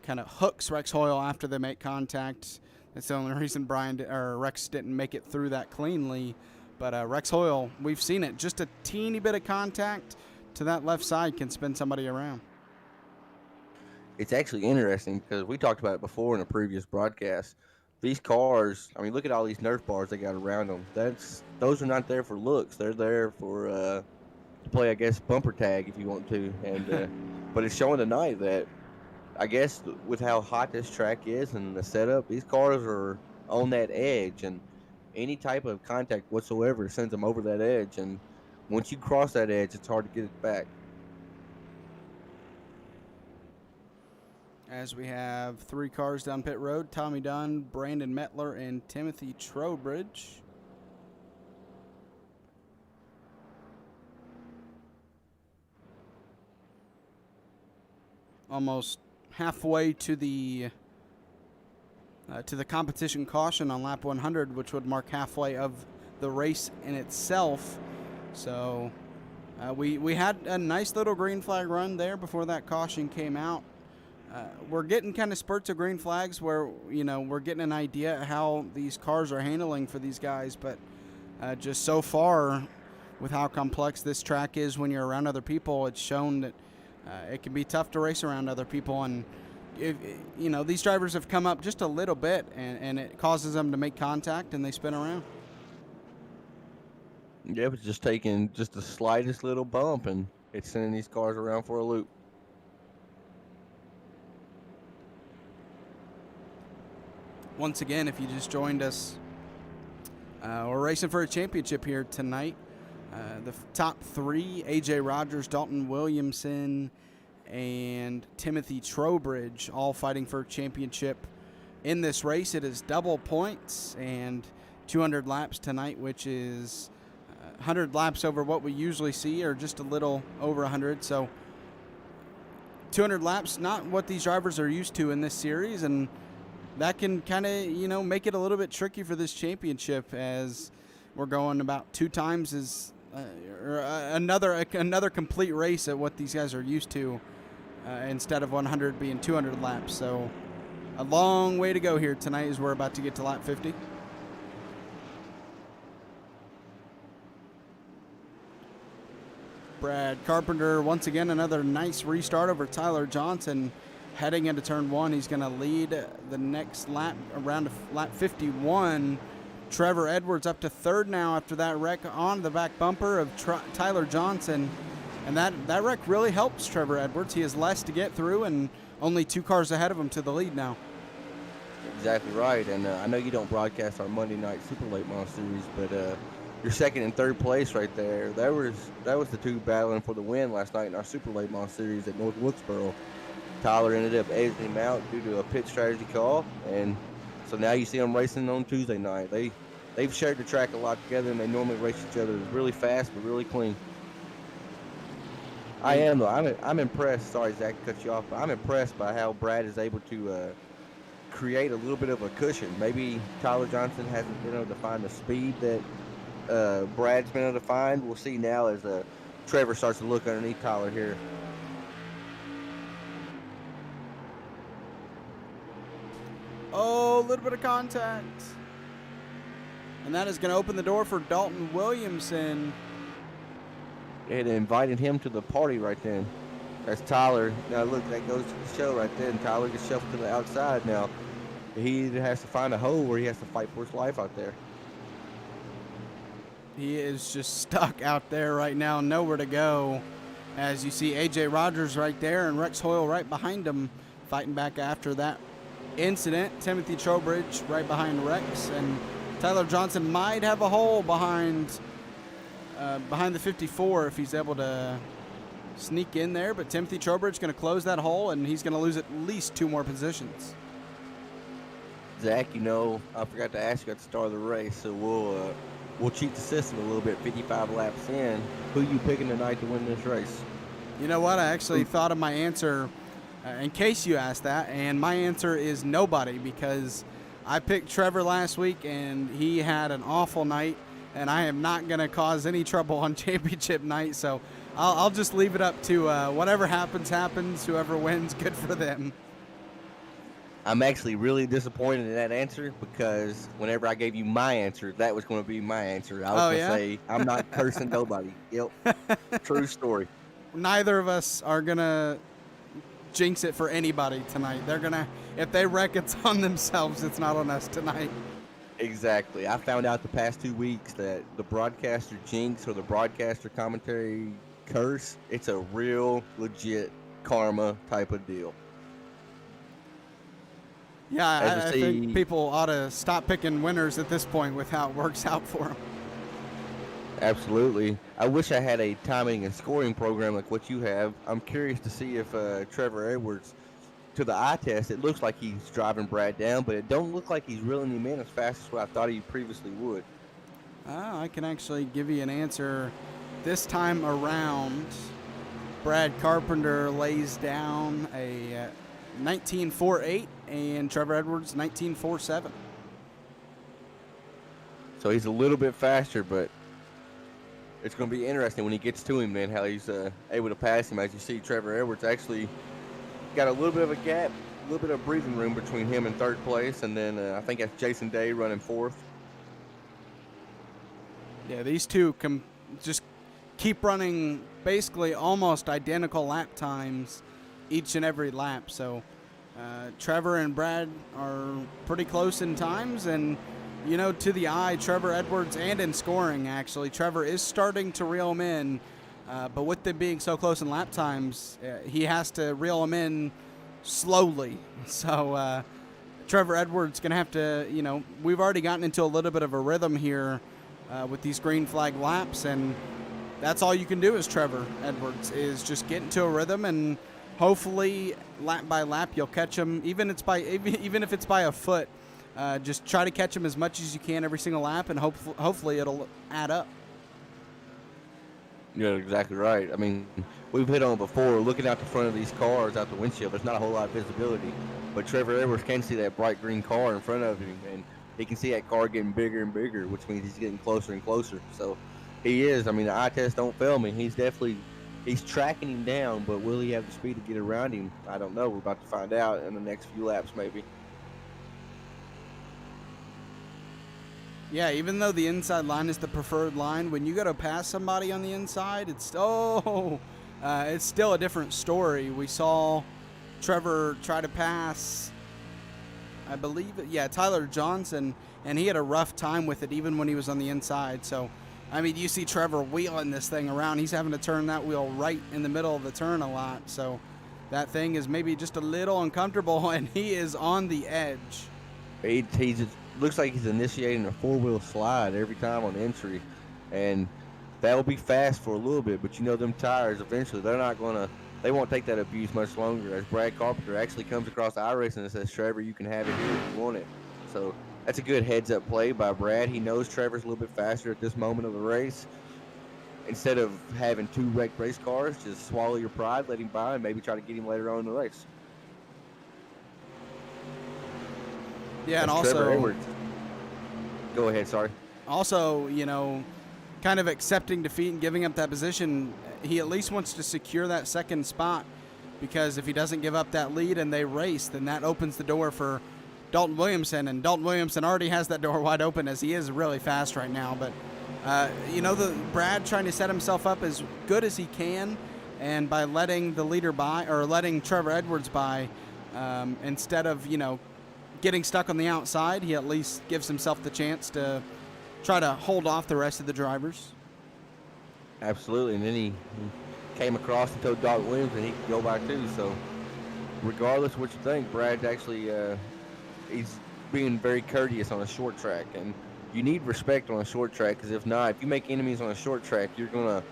kind of hooks Rex Hoyle after they make contact. That's the only reason Rex didn't make it through that cleanly. But Rex Hoyle, we've seen it. Just a teeny bit of contact to that left side can spin somebody around. It's actually interesting because we talked about it before in a previous broadcast. These cars, I mean, look at all these Nerf bars they got around them. Those are not there for looks. They're there for to play, I guess, bumper tag if you want to. And but it's showing tonight that, I guess, with how hot this track is and the setup, these cars are on that edge, and any type of contact whatsoever sends them over that edge. And once you cross that edge, it's hard to get it back. As we have 3 cars down pit road, Tommy Dunn, Brandon Mettler, and Timothy Trowbridge. Almost halfway to the competition caution on lap 100, which would mark halfway of the race in itself. So we had a nice little green flag run there before that caution came out. We're getting kind of spurts of green flags where, we're getting an idea how these cars are handling for these guys. But just so far, with how complex this track is when you're around other people, it's shown that it can be tough to race around other people. And, these drivers have come up just a little bit, and it causes them to make contact, and they spin around. Yeah, it's just taking just the slightest little bump, and it's sending these cars around for a loop. Once again, if you just joined us, we're racing for a championship here tonight. The top 3, A.J. Rogers, Dalton Williamson, and Timothy Trowbridge, all fighting for a championship in this race. It is double points and 200 laps tonight, which is 100 laps over what we usually see, or just a little over 100. So 200 laps, not what these drivers are used to in this series, and that can kind of, make it a little bit tricky for this championship, as we're going about 2 times as another complete race at what these guys are used to, instead of 100 being 200 laps. So a long way to go here tonight as we're about to get to lap 50. Brad Carpenter, once again, another nice restart over Tyler Johnson. Heading into turn 1, he's going to lead the next lap around lap 51. Trevor Edwards up to 3rd now after that wreck on the back bumper of Tyler Johnson. And that wreck really helps Trevor Edwards. He has less to get through and only 2 cars ahead of him to the lead now. Exactly right. And I know you don't broadcast our Monday night Super Late Model Series, but your 2nd and 3rd place right there, that was the 2 battling for the win last night in our Super Late Model Series at North Wilkesboro. Tyler ended up edging him out due to a pit strategy call, and so now you see them racing on Tuesday night. They've shared the track a lot together, and they normally race each other really fast but really clean. I am, though. I'm impressed. Sorry, Zach, to cut you off, but I'm impressed by how Brad is able to create a little bit of a cushion. Maybe Tyler Johnson hasn't been able to find the speed that Brad's been able to find. We'll see now as Trevor starts to look underneath Tyler here. Oh, a little bit of contact. And that is going to open the door for Dalton Williamson. It invited him to the party right then. That's Tyler. Now, look, that goes to the show right then. Tyler gets shuffled to the outside now. He either has to find a hole or he has to fight for his life out there. He is just stuck out there right now, nowhere to go. As you see A.J. Rogers right there and Rex Hoyle right behind him, fighting back after that incident. Timothy Trowbridge right behind Rex, and Tyler Johnson might have a hole behind the 54 if he's able to sneak in there, but Timothy Trowbridge going to close that hole, and he's going to lose at least 2 more positions. Zach, I forgot to ask you at the start of the race, so we'll cheat the system a little bit. 55 laps in, who you picking tonight to win this race? You know what? I actually thought of my answer in case you asked that, and my answer is nobody, because I picked Trevor last week, and he had an awful night, and I am not going to cause any trouble on championship night, so I'll just leave it up to whatever happens. Whoever wins, good for them. I'm actually really disappointed in that answer, because whenever I gave you my answer, that was going to be my answer. I was going to say, I'm not cursing nobody. Yep. True story. Neither of us are going to jinx it for anybody tonight. They're going to, if they wreck, it's on themselves. It's not on us tonight. Exactly. I found out the past 2 weeks that the broadcaster jinx or the broadcaster commentary curse, it's a real legit karma type of deal. Yeah, I think people ought to stop picking winners at this point with how it works out for them. Absolutely. I wish I had a timing and scoring program like what you have. I'm curious to see if Trevor Edwards, to the eye test, it looks like he's driving Brad down, but it don't look like he's reeling him in as fast as what I thought he previously would. I can actually give you an answer. This time around, Brad Carpenter lays down a 19.48 and Trevor Edwards 19.47. So he's a little bit faster, but it's going to be interesting when he gets to him, man, how he's able to pass him. As you see, Trevor Edwards actually got a little bit of a gap, a little bit of breathing room between him and third place, and then I think that's Jason Day running fourth. Yeah, these two can just keep running basically almost identical lap times each and every lap. So Trevor and Brad are pretty close in times, and to the eye, Trevor Edwards, and in scoring, actually, Trevor is starting to reel him in, but with them being so close in lap times, he has to reel him in slowly. So Trevor Edwards going to have to, we've already gotten into a little bit of a rhythm here with these green flag laps, and that's all you can do as Trevor Edwards, is just get into a rhythm, and hopefully lap by lap you'll catch him, even if it's by a foot. Just try to catch him as much as you can every single lap, and hopefully it'll add up. You're exactly right. I mean, we've hit on it before. Looking out the front of these cars, out the windshield, there's not a whole lot of visibility. But Trevor Edwards can see that bright green car in front of him, and he can see that car getting bigger and bigger, which means he's getting closer and closer. So he is. I mean, the eye test don't fail me. He's tracking him down, but will he have the speed to get around him? I don't know. We're about to find out in the next few laps, maybe. Yeah, even though the inside line is the preferred line, when you go to pass somebody on the inside, it's still a different story. We saw Trevor try to pass, I believe, Tyler Johnson, and he had a rough time with it even when he was on the inside. So, I mean, you see Trevor wheeling this thing around. He's having to turn that wheel right in the middle of the turn a lot. So that thing is maybe just a little uncomfortable, and he is on the edge. He just looks like he's initiating a four-wheel slide every time on entry, and that'll be fast for a little bit. But them tires eventually they won't take that abuse much longer. As Brad Carpenter actually comes across iRacing and says, "Trevor, you can have it here if you want it." So that's a good heads-up play by Brad. He knows Trevor's a little bit faster at this moment of the race. Instead of having two wrecked race cars, just swallow your pride, let him by, and maybe try to get him later on in the race. Yeah, that's and Trevor also, Edwards. Go ahead, sorry. Also, kind of accepting defeat and giving up that position, he at least wants to secure that second spot, because if he doesn't give up that lead and they race, then that opens the door for Dalton Williamson, and Dalton Williamson already has that door wide open, as he is really fast right now. But the Brad trying to set himself up as good as he can, and by letting the leader by, or letting Trevor Edwards by, instead of getting stuck on the outside, he at least gives himself the chance to try to hold off the rest of the drivers. Absolutely, and then he came across and told Dalton Williamson he could go by too. So regardless of what you think, Brad's actually he's being very courteous on a short track, and you need respect on a short track, because if not, if you make enemies on a short track, you're gonna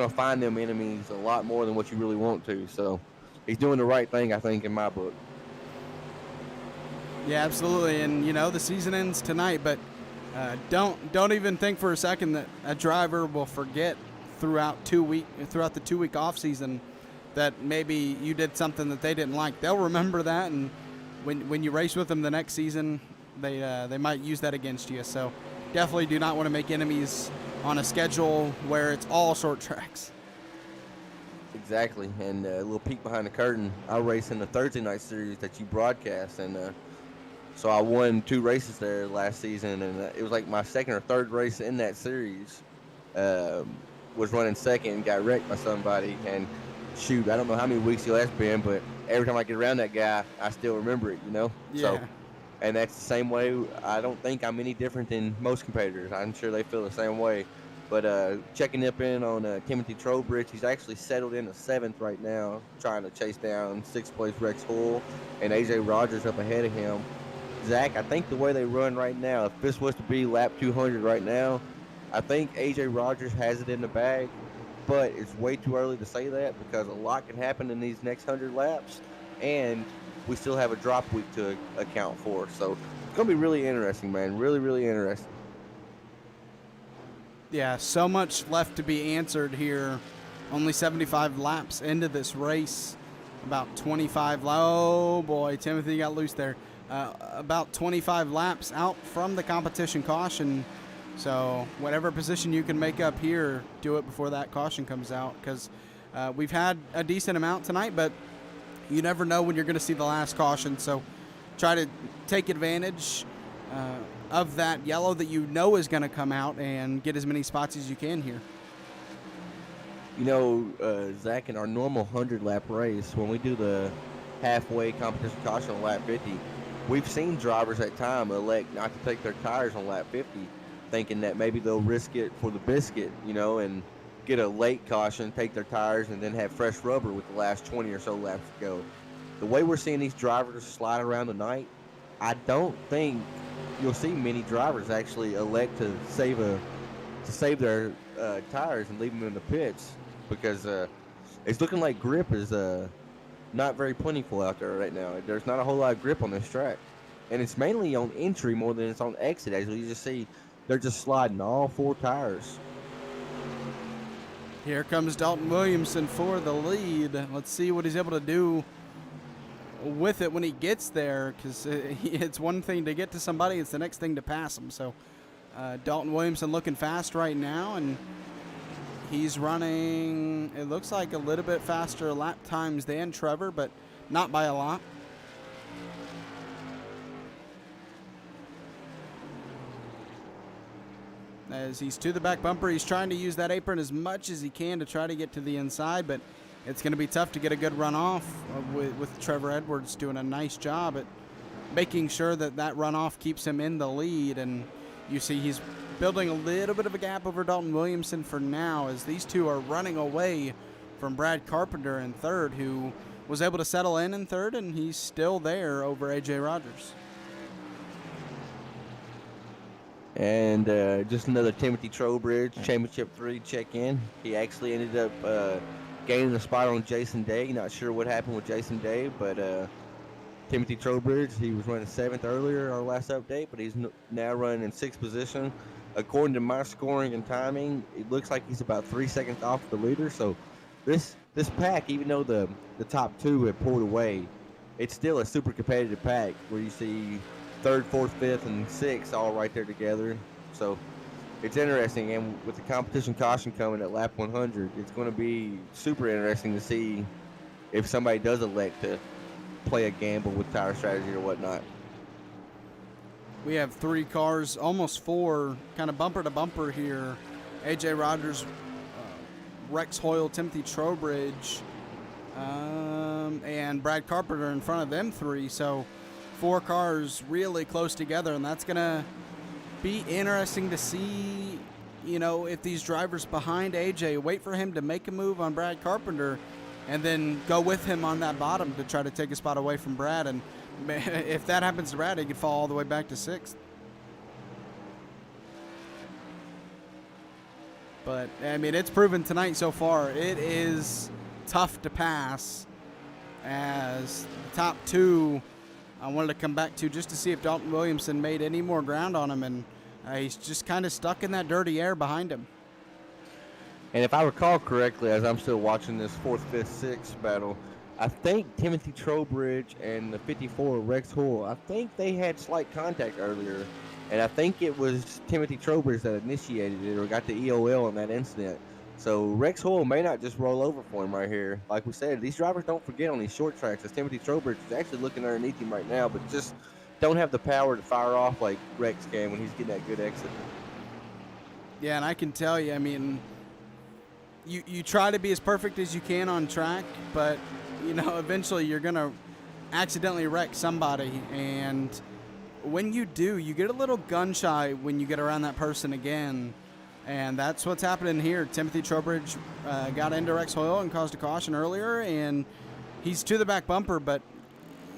find them enemies a lot more than what you really want to. So he's doing the right thing, I think, in my book. Yeah, absolutely. And the season ends tonight, but don't even think for a second that a driver will forget throughout the 2 week off season that maybe you did something that they didn't like. They'll remember that, and when you race with them the next season, they might use that against you. So definitely do not want to make enemies on a schedule where it's all short tracks. Exactly. And a little peek behind the curtain, I race in the Thursday night series that you broadcast, and so I won 2 races there last season, and it was like my second or third race in that series. Was running second and got wrecked by somebody, and shoot, I don't know how many weeks that's been, but every time I get around that guy, I still remember it, Yeah. So, and that's the same way. I don't think I'm any different than most competitors. I'm sure they feel the same way. But checking up in on Timothy Trowbridge, he's actually settled in 7th right now, trying to chase down 6th place Rex Hull and AJ Rogers up ahead of him. Zach, I think the way they run right now, if this was to be lap 200 right now, I think AJ Rogers has it in the bag, but it's way too early to say that because a lot can happen in these next 100 laps, and we still have a drop week to account for. So it's going to be really interesting, man. Really, really interesting. Yeah, so much left to be answered here. Only 75 laps into this race. About 25. Oh, boy, Timothy got loose there. About 25 laps out from the competition caution. So whatever position you can make up here, do it before that caution comes out, because we've had a decent amount tonight, but you never know when you're going to see the last caution. So try to take advantage of that yellow that is going to come out and get as many spots as you can here. Zach, in our normal 100-lap race, when we do the halfway competition caution on lap 50, we've seen drivers at time elect not to take their tires on lap 50, thinking that maybe they'll risk it for the biscuit, and get a late caution, take their tires, and then have fresh rubber with the last 20 or so laps to go. The way we're seeing these drivers slide around tonight, I don't think you'll see many drivers actually elect to save their tires and leave them in the pits, because it's looking like grip is not very plentiful out there right now. There's not a whole lot of grip on this track, and it's mainly on entry more than it's on exit. As you just see, they're just sliding all 4 tires. Here comes Dalton Williamson for the lead. Let's see what he's able to do with it when he gets there, because it's one thing to get to somebody, it's the next thing to pass them. So Dalton Williamson looking fast right now, and he's running, it looks like, a little bit faster lap times than Trevor, but not by a lot. As he's to the back bumper, he's trying to use that apron as much as he can to try to get to the inside, but it's going to be tough to get a good runoff with Trevor Edwards doing a nice job at making sure that runoff keeps him in the lead. And you see he's building a little bit of a gap over Dalton Williamson for now, as these two are running away from Brad Carpenter in third, who was able to settle in third, and he's still there over AJ Rogers. And just another Timothy Trowbridge Championship 3 check-in. He actually ended up gaining a spot on Jason Day. Not sure what happened with Jason Day, but Timothy Trowbridge, he was running 7th earlier, our last update, but he's now running in 6th position. According to my scoring and timing, it looks like he's about 3 seconds off the leader. So this pack, even though the top 2 have pulled away, it's still a super competitive pack where you see 3rd, 4th, 5th, and 6th all right there together. So it's interesting, and with the competition caution coming at lap 100, it's going to be super interesting to see if somebody does elect to play a gamble with tire strategy or whatnot. We have 3 cars, almost 4, kind of bumper to bumper here. AJ Rogers, Rex Hoyle, Timothy Trowbridge, and Brad Carpenter in front of them 3. So 4 cars really close together, and that's going to be interesting to see, if these drivers behind AJ wait for him to make a move on Brad Carpenter and then go with him on that bottom to try to take a spot away from Brad. And if that happens to Brad, he could fall all the way back to 6th. But, I mean, it's proven tonight so far. It is tough to pass, as the top two I wanted to come back to just to see if Dalton Williamson made any more ground on him, and he's just kind of stuck in that dirty air behind him. And if I recall correctly, as I'm still watching this 4th, 5th, 6th battle, I think Timothy Trowbridge and the 54 Rex Hoyle, I think they had slight contact earlier. And I think it was Timothy Trowbridge that initiated it or got the EOL in that incident. So Rex Hoyle may not just roll over for him right here. Like we said, these drivers don't forget on these short tracks, as Timothy Trowbridge is actually looking underneath him right now, but just don't have the power to fire off like Rex can when he's getting that good exit. Yeah, and I can tell you, I mean, you try to be as perfect as you can on track, but, you know, eventually you're going to accidentally wreck somebody. And when you do, you get a little gun shy when you get around that person again. And that's what's happening here. Timothy Trowbridge got into Rex Hoyle and caused a caution earlier, and he's to the back bumper, but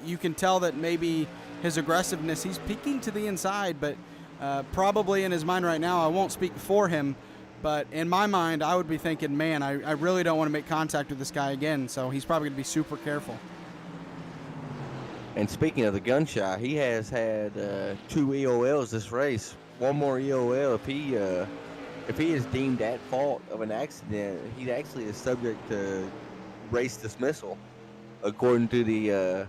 you can tell that maybe his aggressiveness, he's peeking to the inside, but probably in his mind right now, I won't speak for him, but in my mind, I would be thinking, man, I really don't want to make contact with this guy again, so he's probably going to be super careful. And speaking of the gun shy, he has had 2 EOLs this race. One more EOL if he is deemed at fault of an accident, he actually is subject to race dismissal, according to the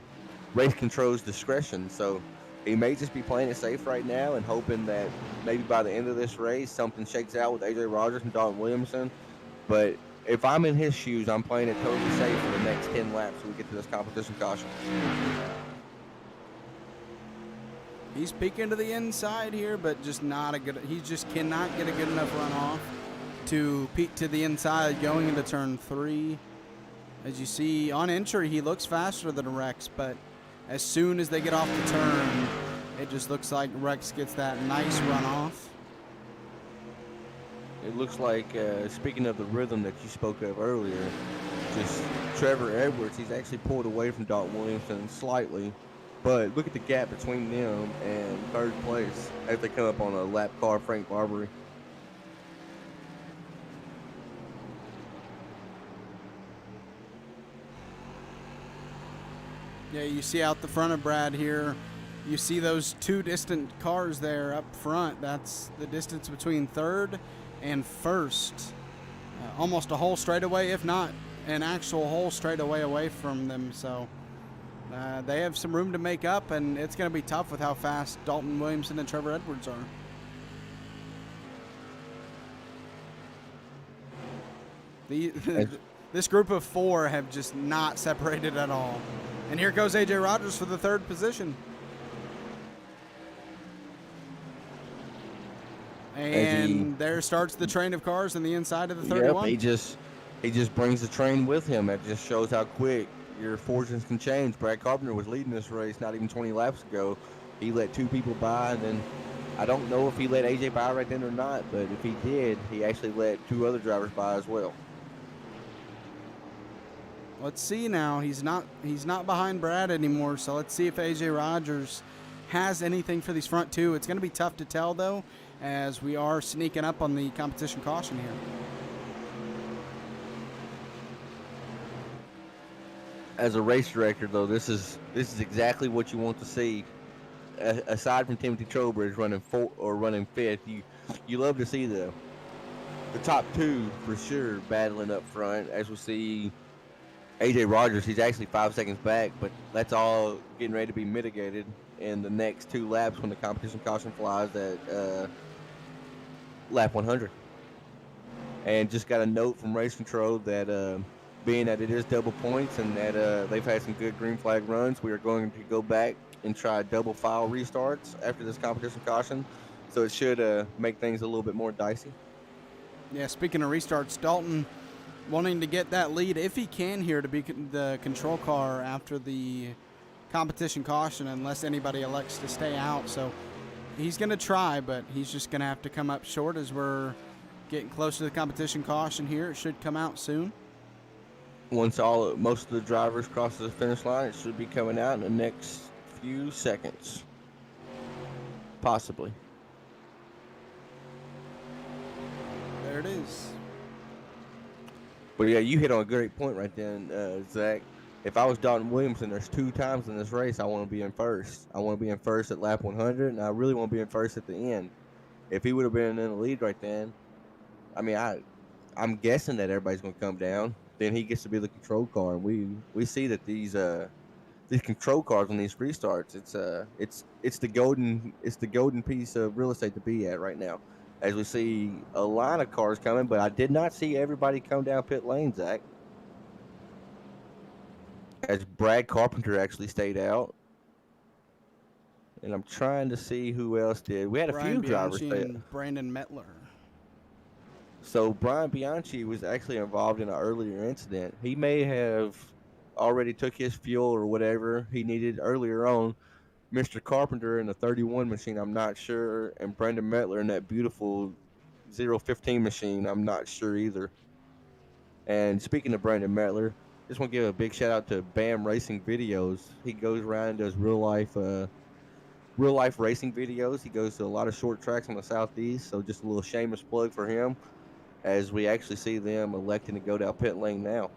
race control's discretion. So he may just be playing it safe right now and hoping that maybe by the end of this race something shakes out with AJ Rogers and Dalton Williamson. But if I'm in his shoes, I'm playing it totally safe for the next 10 laps so we get to this competition caution. He's peeking to the inside here, but just not a good. He just cannot get a good enough run off to peek to the inside going into turn 3. As you see on entry, he looks faster than Rex, but as soon as they get off the turn, it just looks like Rex gets that nice run off. It looks like, speaking of the rhythm that you spoke of earlier, just Trevor Edwards, he's actually pulled away from Dalton Williamson slightly. But look at the gap between them and 3rd place as they come up on a lap car, Frank Barbary. Yeah, you see out the front of Brad here, you see those 2 distant cars there up front. That's the distance between 3rd and 1st. Almost a whole straightaway, if not an actual whole straightaway away from them. So they have some room to make up, and it's going to be tough with how fast Dalton Williamson and Trevor Edwards are. This group of 4 have just not separated at all. And here goes AJ Rogers for the 3rd position. And there starts the train of cars on the inside of the 31. Yep, he just brings the train with him. It just shows how quick your fortunes can change. Brad Carpenter was leading this race not even 20 laps ago. He let 2 people by, and then I don't know if he let AJ by right then or not, but if he did, he actually let 2 other drivers by as well. Let's see now. He's not behind Brad anymore, so let's see if AJ Rogers has anything for these front 2. It's going to be tough to tell, though, as we are sneaking up on the competition caution here. As a race director, though, this is exactly what you want to see. Aside from Timothy Trowbridge running 4th or running 5th, you love to see the top 2 for sure battling up front. As we see AJ Rogers, he's actually 5 seconds back, but that's all getting ready to be mitigated in the next 2 laps when the competition caution flies at lap 100. And just got a note from race control that being that it is double points and that they've had some good green flag runs, we are going to go back and try double file restarts after this competition caution. So it should make things a little bit more dicey. Yeah, speaking of restarts, Dalton wanting to get that lead if he can here to be the control car after the competition caution, unless anybody elects to stay out. So he's going to try, but he's just going to have to come up short as we're getting close to the competition caution here. It should come out soon. Once most of the drivers cross the finish line, it should be coming out in the next few seconds. Possibly. There it is. But yeah, you hit on a great point right then, Zach. If I was Dalton Williamson, there's 2 times in this race I want to be in first. I want to be in first at lap 100, and I really want to be in first at the end. If he would have been in the lead right then, I mean, I'm guessing that everybody's going to come down. Then he gets to be the control car, and we see that these control cars on these restarts, it's the golden piece of real estate to be at right now. As we see a line of cars coming, but I did not see everybody come down pit lane, Zach. As Brad Carpenter actually stayed out, and I'm trying to see who else did. We had a Brian few drivers Bianchi stay. and Brandon Mettler. So Brian Bianchi was actually involved in an earlier incident. He may have already took his fuel or whatever he needed earlier on. Mr. Carpenter in the 31 machine, I'm not sure, and Brandon Mettler in that beautiful 015 machine, I'm not sure either. And speaking of Brandon Mettler, just want to give a big shout out to Bam Racing Videos. He goes around and does real life racing videos. He goes to a lot of short tracks on the southeast, so just a little shameless plug for him as we actually see them electing to go down pit lane now.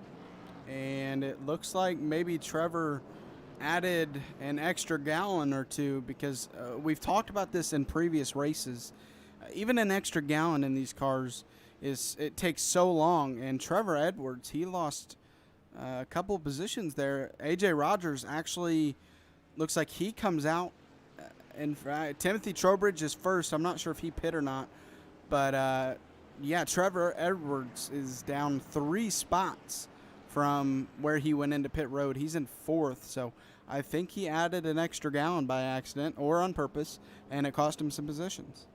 And it looks like maybe Trevor added an extra gallon or two because we've talked about this in previous races. Even an extra gallon in these cars it takes so long. And Trevor Edwards, he lost a couple positions there. AJ Rogers actually looks like he comes out, and Timothy Trowbridge is first. I'm not sure if he pit or not, but yeah, Trevor Edwards is down 3 spots from where he went into pit road. He's in 4th, so I think he added an extra gallon by accident or on purpose, and it cost him some positions.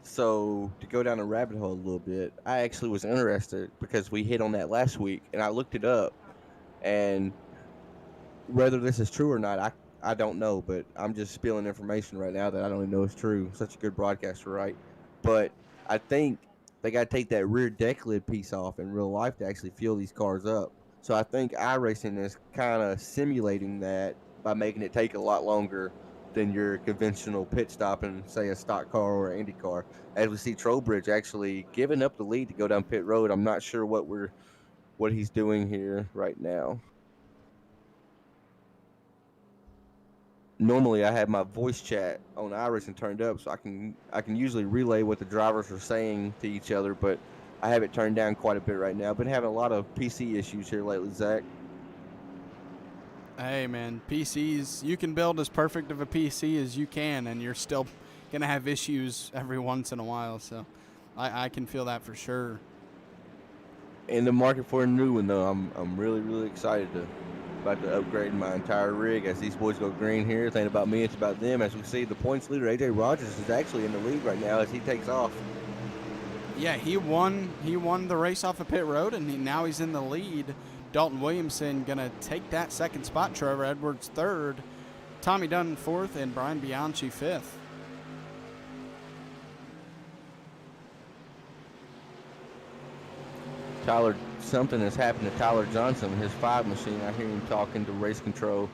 So to go down a rabbit hole a little bit, I actually was interested because we hit on that last week, and I looked it up, and whether this is true or not, I don't know, but I'm just spilling information right now that I don't even know is true. Such a good broadcaster, right? But I think they got to take that rear deck lid piece off in real life to actually fuel these cars up. So I think iRacing is kind of simulating that by making it take a lot longer than your conventional pit stop in, say, a stock car or an Indy car. As we see Trowbridge actually giving up the lead to go down pit road. I'm not sure what he's doing here right now. Normally I have my voice chat on iRacing turned up, so I can usually relay what the drivers are saying to each other, but I have it turned down quite a bit right now. Been having a lot of PC issues here lately, Zach. Hey man, PCs, you can build as perfect of a PC as you can, and you're still gonna have issues every once in a while. So I can feel that for sure. In the market for a new one though, I'm really excited about to upgrade my entire rig as these boys go green here. It ain't about me, it's about them. As we see, the points leader AJ Rogers is actually in the lead right now as he takes off. Yeah, he won the race off of pit road, and now he's in the lead. Dalton Williamson gonna take that second spot. Trevor Edwards 3rd, Tommy Dunn 4th, and Brian Bianchi 5th. Something has happened to Tyler Johnson, his 5 machine. I hear him talking to race control.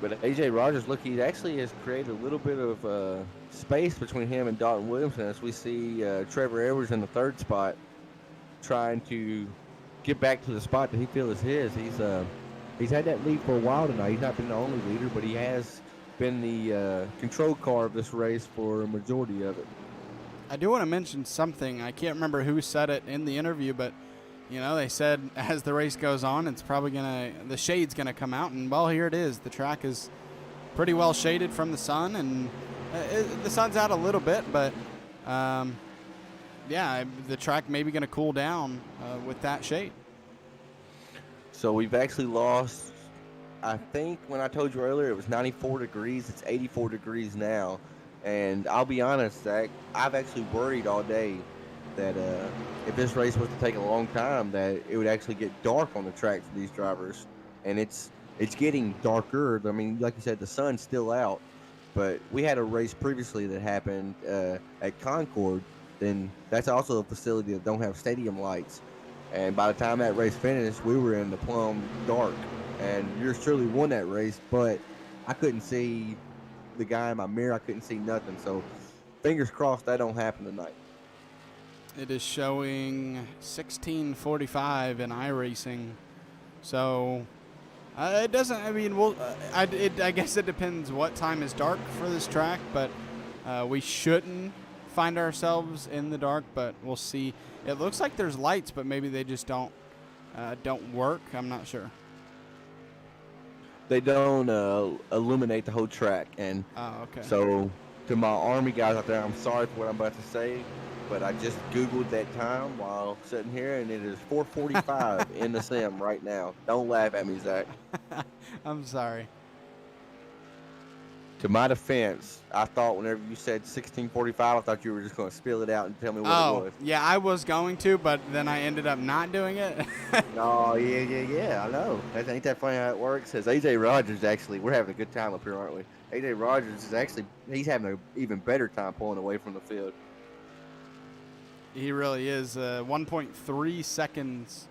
But AJ Rogers, look, he actually has created a little bit of space between him and Dalton Williamson as we see Trevor Edwards in the 3rd spot trying to get back to the spot that he feels is his. He's had that lead for a while tonight. He's not been the only leader, but he has been the control car of this race for a majority of it. I do want to mention something. I can't remember who said it in the interview, but they said as the race goes on, it's probably the shade's gonna come out, and well, here it is. The track is pretty well shaded from the sun, and the sun's out a little bit, but yeah, the track may be gonna cool down with that shade. So we've actually lost. I think when I told you earlier, it was 94 degrees. It's 84 degrees now. And I'll be honest, Zach, I've actually worried all day that if this race was to take a long time, that it would actually get dark on the track for these drivers. And it's getting darker. I mean, like you said, the sun's still out. But we had a race previously that happened at Concord. Then that's also a facility that don't have stadium lights. And by the time that race finished, we were in the plum dark. And yours truly won that race, but I couldn't see the guy in my mirror. I couldn't see nothing. So fingers crossed that don't happen tonight. It is showing 16:45 in iRacing. So it doesn't. I mean, I guess it depends what time is dark for this track, but we shouldn't find ourselves in the dark. But we'll see. It looks like there's lights, but maybe they just don't work. I'm not sure. They don't illuminate the whole track, and okay. So to my Army guys out there, I'm sorry for what I'm about to say, but I just Googled that time while sitting here, and it is 4:45 in the sim right now. Don't laugh at me, Zach. I'm sorry. To my defense, I thought whenever you said 16:45, I thought you were just going to spill it out and tell me what it was. Yeah, I was going to, but then I ended up not doing it. Oh, yeah, I know. Ain't that funny how it works? Says AJ Rogers, actually, we're having a good time up here, aren't we? AJ Rogers is actually, he's having an even better time pulling away from the field. He really is. 1.3 seconds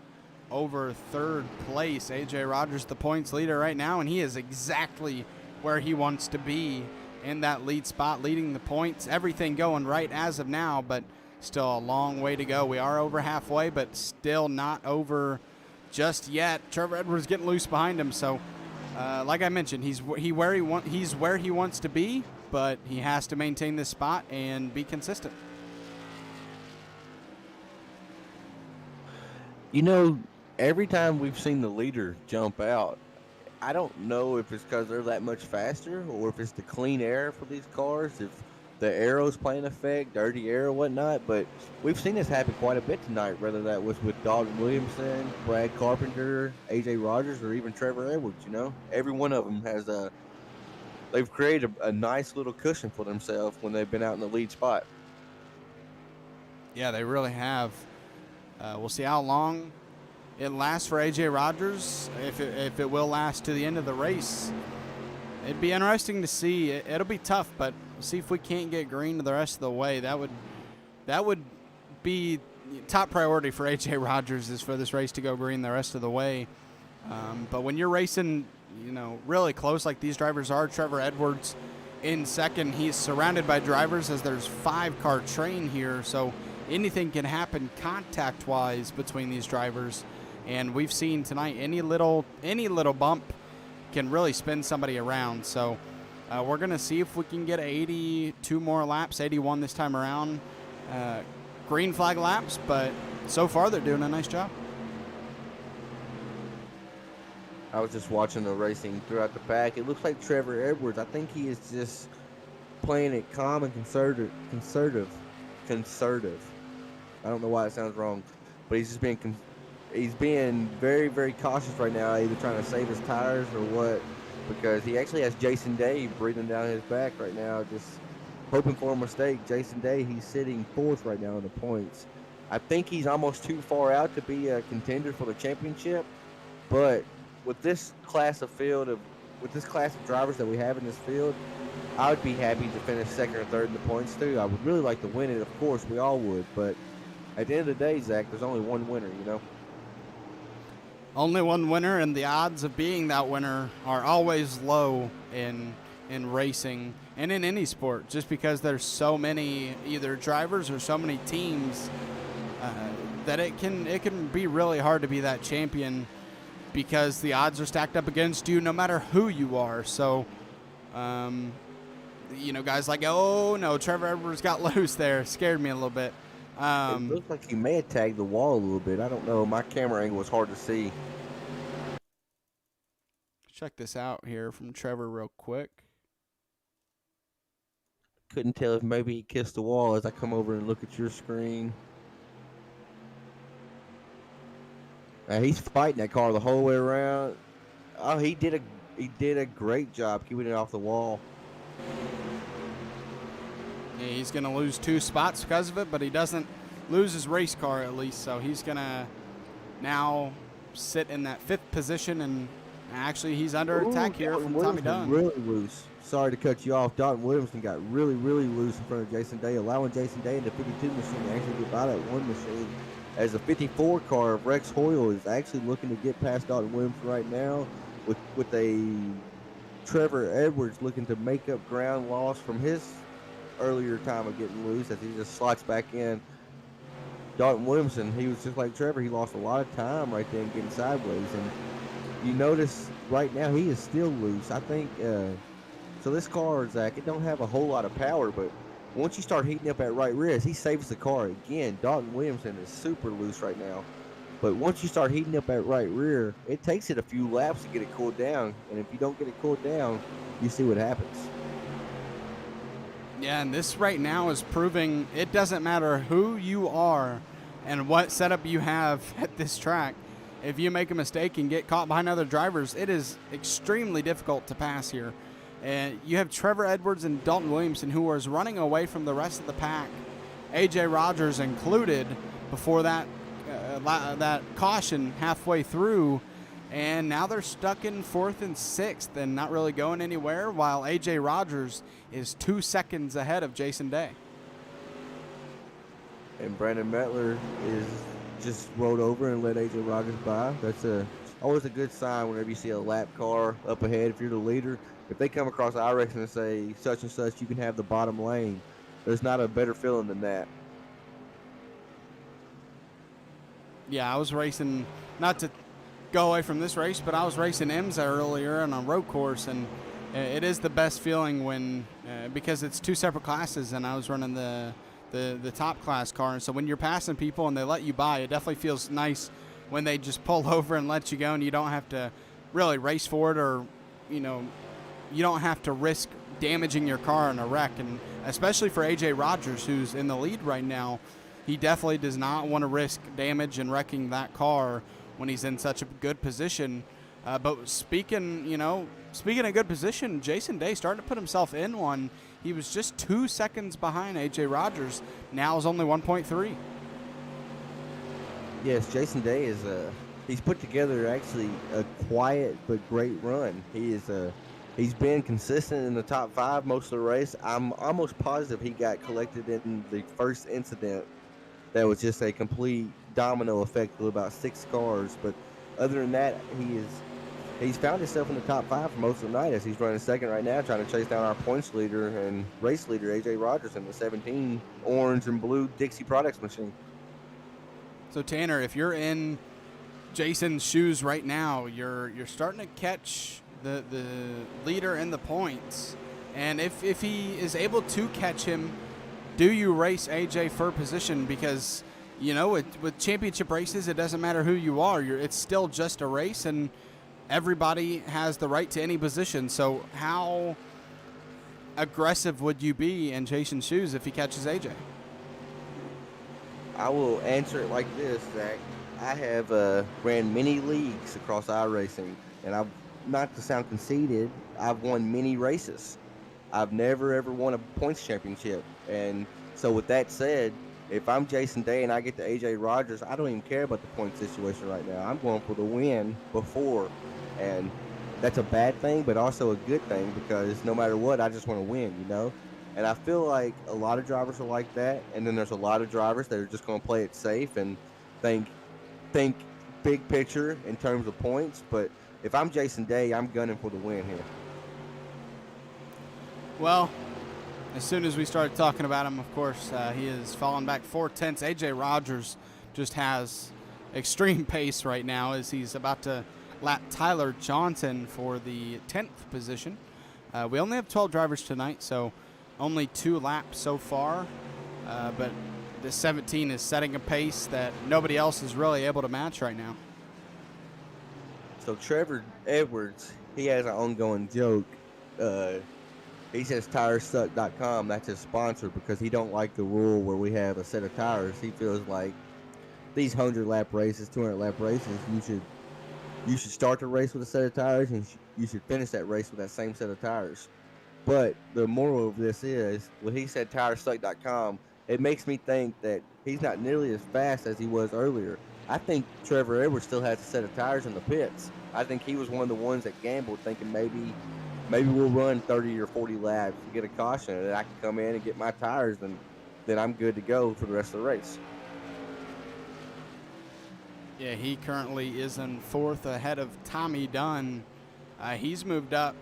over third place. AJ Rogers, the points leader right now, and he is exactly where he wants to be in that lead spot, leading the points. Everything going right as of now, but still a long way to go. We are over halfway, but still not over just yet. Trevor Edwards getting loose behind him, so like I mentioned, he's where he wants to be, but he has to maintain this spot and be consistent. You know, every time we've seen the leader jump out, I don't know if it's because they're that much faster or if it's the clean air for these cars, if the aero's playing effect, dirty air or whatnot, but we've seen this happen quite a bit tonight, whether that was with Dalton Williamson, Brad Carpenter, AJ Rogers, or even Trevor Edwards. You know, every one of them has they've created a nice little cushion for themselves when they've been out in the lead spot. Yeah, they really have. We'll see how long it lasts for AJ Rogers, if it will last to the end of the race. It'd be interesting to see. It'll be tough, but we'll see if we can't get green the rest of the way. That would be top priority for AJ Rogers, is for this race to go green the rest of the way. But when you're racing, really close like these drivers are, Trevor Edwards in second, he's surrounded by drivers as there's 5-car train here, so anything can happen contact-wise between these drivers. And we've seen tonight any little bump can really spin somebody around. So we're going to see if we can get 82 more laps, 81 this time around, green flag laps. But so far they're doing a nice job. I was just watching the racing throughout the pack. It looks like Trevor Edwards, I think he is just playing it calm and conservative. I don't know why it sounds wrong, but he's just being very, very cautious right now, either trying to save his tires or what, because he actually has Jason Day breathing down his back right now, just hoping for a mistake. Jason Day, he's sitting fourth right now in the points. I think he's almost too far out to be a contender for the championship, but with this class of drivers that we have in this field, I would be happy to finish second or third in the points too. I would really like to win it, of course, we all would, but at the end of the day, Zach, there's only one winner, Only one winner, and the odds of being that winner are always low in racing and in any sport, just because there's so many either drivers or so many teams that it can be really hard to be that champion, because the odds are stacked up against you no matter who you are. So, guys like, oh no, Trevor Edwards got loose there, scared me a little bit. It looks like he may have tagged the wall a little bit. I don't know. My camera angle was hard to see. Check this out here from Trevor real quick. Couldn't tell if maybe he kissed the wall as I come over and look at your screen. He's fighting that car the whole way around. Oh, he did a great job keeping it off the wall. Yeah, he's going to lose 2 spots because of it, but he doesn't lose his race car at least. So he's going to now sit in that 5th position, and actually he's under attack here from Tommy Dunn. Really loose. Sorry to cut you off. Dalton Williamson got really, really loose in front of Jason Day, allowing Jason Day in the 52 machine to actually get by that 1 machine. As the 54 car of Rex Hoyle is actually looking to get past Dalton Williamson right now, with a Trevor Edwards looking to make up ground lost from his earlier time of getting loose as he just slots back in. Dalton Williamson, he was just like Trevor. He lost a lot of time right there and getting sideways. And you notice right now he is still loose. I think so. This car, Zach, it don't have a whole lot of power, but once you start heating up at right rear, he saves the car again. Dalton Williamson is super loose right now. But once you start heating up at right rear, it takes it a few laps to get it cooled down. And if you don't get it cooled down, you see what happens. Yeah, and this right now is proving it doesn't matter who you are and what setup you have at this track. If you make a mistake and get caught behind other drivers, it is extremely difficult to pass here. And you have Trevor Edwards and Dalton Williamson who are running away from the rest of the pack, A.J. Rogers included, before that caution halfway through. And now they're stuck in 4th and 6th and not really going anywhere, while A.J. Rogers is 2 seconds ahead of Jason Day. And Brandon Mettler is just rolled over and let A.J. Rogers by. That's always a good sign whenever you see a lap car up ahead. If you're the leader, if they come across iRacing and say such and such, you can have the bottom lane. There's not a better feeling than that. Yeah, I was racing, not to go away from this race, but I was racing IMSA earlier on a road course, and it is the best feeling when because it's 2 separate classes, and I was running the top class car, and so when you're passing people and they let you by, it definitely feels nice when they just pull over and let you go, and you don't have to really race for it, or you don't have to risk damaging your car in a wreck. And especially for A.J. Rogers, who's in the lead right now, he definitely does not want to risk damage and wrecking that car when he's in such a good position. But speaking of good position, Jason Day starting to put himself in one. He was just 2 seconds behind A.J. Rogers. Now is only 1.3. Yes, Jason Day is he's put together actually a quiet but great run. He's been consistent in the top 5 most of the race. I'm almost positive he got collected in the first incident. That was just a complete domino effect with about 6 cars. But other than that, he's found himself in the top 5 for most of the night as he's running second right now, trying to chase down our points leader and race leader, A.J. Rogers, in the 17 orange and blue Dixie Products machine. So, Tanner, if you're in Jason's shoes right now, you're starting to catch the leader in the points. And if he is able to catch him, do you race AJ for position? Because, with championship races, it doesn't matter who you are. It's still just a race, and everybody has the right to any position. So how aggressive would you be in Jason's shoes if he catches AJ? I will answer it like this, Zach. I have ran many leagues across iRacing, and I've, not to sound conceited, I've won many races. I've never, ever won a points championship. And so with that said, if I'm Jason Day and I get to A.J. Rogers, I don't even care about the point situation right now. I'm going for the win before. And that's a bad thing, but also a good thing, because no matter what, I just want to win, And I feel like a lot of drivers are like that, and then there's a lot of drivers that are just going to play it safe and think big picture in terms of points. But if I'm Jason Day, I'm gunning for the win here. Well, as soon as we started talking about him, of course, he is falling back 4/10. A.J. Rogers just has extreme pace right now as he's about to lap Tyler Johnson for the 10th position. We only have 12 drivers tonight, so only 2 laps so far. But the 17 is setting a pace that nobody else is really able to match right now. So Trevor Edwards, he has an ongoing joke. He says TireSuck.com, that's his sponsor, because he don't like the rule where we have a set of tires. He feels like these 100-lap races, 200-lap races, you should start the race with a set of tires, and you should finish that race with that same set of tires. But the moral of this is, when he said TireSuck.com, it makes me think that he's not nearly as fast as he was earlier. I think Trevor Edwards still has a set of tires in the pits. I think he was one of the ones that gambled, thinking maybe we'll run 30 or 40 laps and get a caution, and I can come in and get my tires, and then I'm good to go for the rest of the race. Yeah, he currently is in 4th ahead of Tommy Dunn. He's moved up.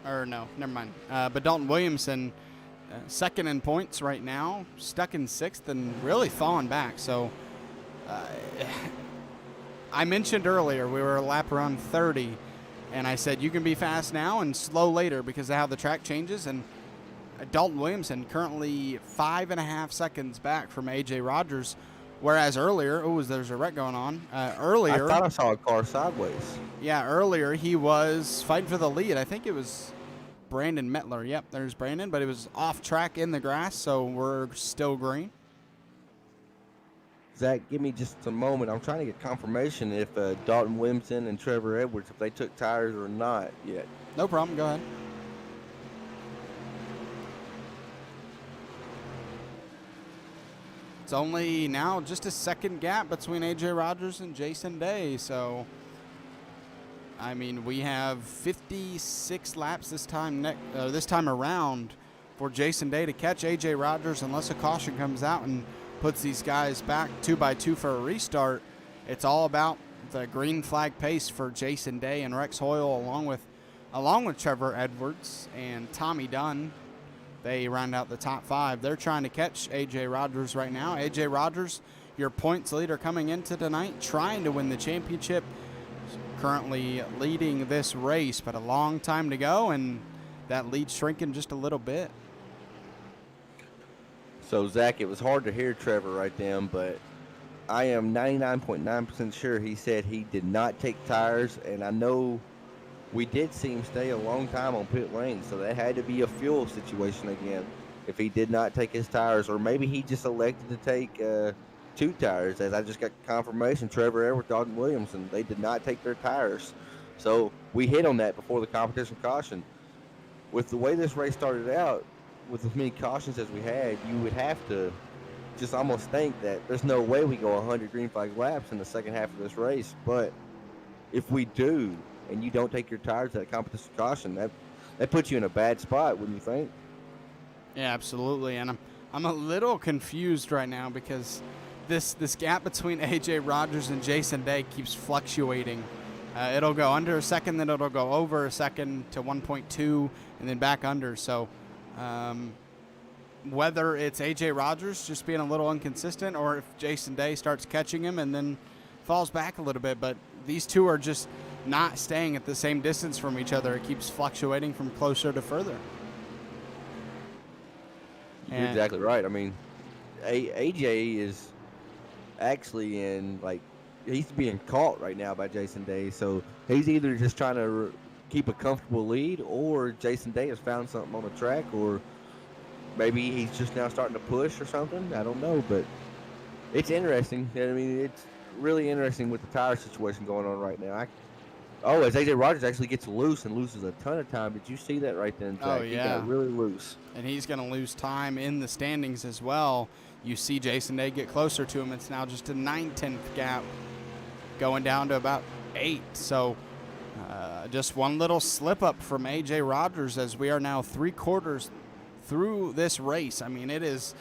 Or no, never mind. But Dalton Williamson, second in points right now, stuck in sixth, and really falling back. So I mentioned earlier we were a lap around 30, and I said you can be fast now and slow later because of how the track changes. And Dalton Williamson currently 5.5 seconds back from A.J. Rogers, whereas earlier, there's a wreck going on. Earlier, I thought I saw a car sideways. Yeah, earlier he was fighting for the lead. I think it was Brandon Mettler. Yep, there's Brandon, but it was off track in the grass, so we're still green. Zach, give me just a moment. I'm trying to get confirmation if Dalton Williamson and Trevor Edwards, if they took tires or not yet. No problem. Go ahead. It's only now just a second gap between A.J. Rogers and Jason Day, so I mean, we have 56 laps this time around for Jason Day to catch A.J. Rogers unless a caution comes out and puts these guys back 2x2 for a restart. It's all about the green flag pace for Jason Day and Rex Hoyle along with Trevor Edwards and Tommy Dunn. They round out the top 5. They're trying to catch A.J. Rogers right now. A.J. Rogers, your points leader coming into tonight, trying to win the championship. Currently leading this race, but a long time to go, and that lead shrinking just a little bit. So, Zach, it was hard to hear Trevor right then, but I am 99.9% sure he said he did not take tires, and I know we did see him stay a long time on pit lane, so that had to be a fuel situation again if he did not take his tires, or maybe he just elected to take 2 tires, as I just got confirmation. Trevor Edwards, Dalton Williamson, they did not take their tires. So we hit on that before the competition caution. With the way this race started out, with as many cautions as we had, you would have to just almost think that there's no way we go 100 green flag laps in the second half of this race. But if we do, and you don't take your tires at a competition caution, that puts you in a bad spot, wouldn't you think? Yeah, absolutely. And I'm a little confused right now because this gap between A.J. Rogers and Jason Day keeps fluctuating. It'll go under a second, then it'll go over a second to 1.2, and then back under. So whether it's A.J. Rogers just being a little inconsistent or if Jason Day starts catching him and then falls back a little bit, but these two are just not staying at the same distance from each other. It keeps fluctuating from closer to further. You're exactly right. I mean, AJ is actually he's being caught right now by Jason Day, so he's either just trying to keep a comfortable lead, or Jason Day has found something on the track, or maybe he's just now starting to push or something. I don't know, but it's interesting. I mean, it's really interesting with the tire situation going on right now. As A.J. Rogers actually gets loose and loses a ton of time. Did you see that right then, Zach? Oh, yeah. He got really loose. And he's going to lose time in the standings as well. You see Jason Day get closer to him. It's now just a 9/10 gap going down to about 8. So just one little slip up from A.J. Rogers as we are now 3/4 through this race. I mean, it is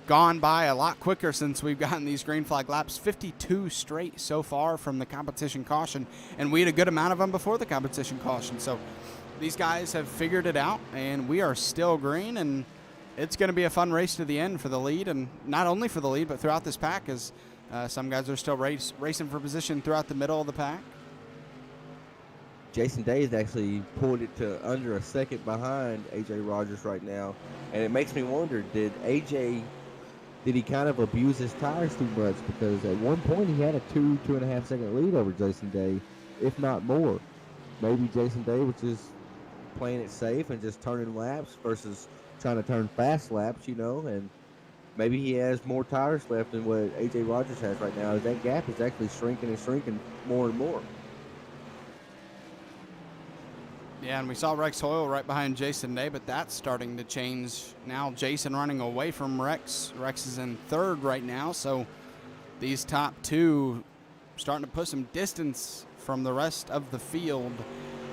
gone by a lot quicker since we've gotten these green flag laps. 52 straight so far from the competition caution, and we had a good amount of them before the competition caution. So these guys have figured it out, and we are still green, and it's going to be a fun race to the end for the lead, and not only for the lead, but throughout this pack, as some guys are still racing for position throughout the middle of the pack. Jason Day has actually pulled it to under a second behind A.J. Rogers right now, and it makes me wonder, did he kind of abuse his tires too much? Because at one point he had a 2.5 second lead over Jason Day, if not more. Maybe Jason Day was just playing it safe and just turning laps versus trying to turn fast laps, and maybe he has more tires left than what A.J. Rogers has right now. That gap is actually shrinking and shrinking more and more. Yeah, and we saw Rex Hoyle right behind Jason Day, but that's starting to change now. Jason running away from Rex. Rex is in 3rd right now, so these top 2 starting to put some distance from the rest of the field,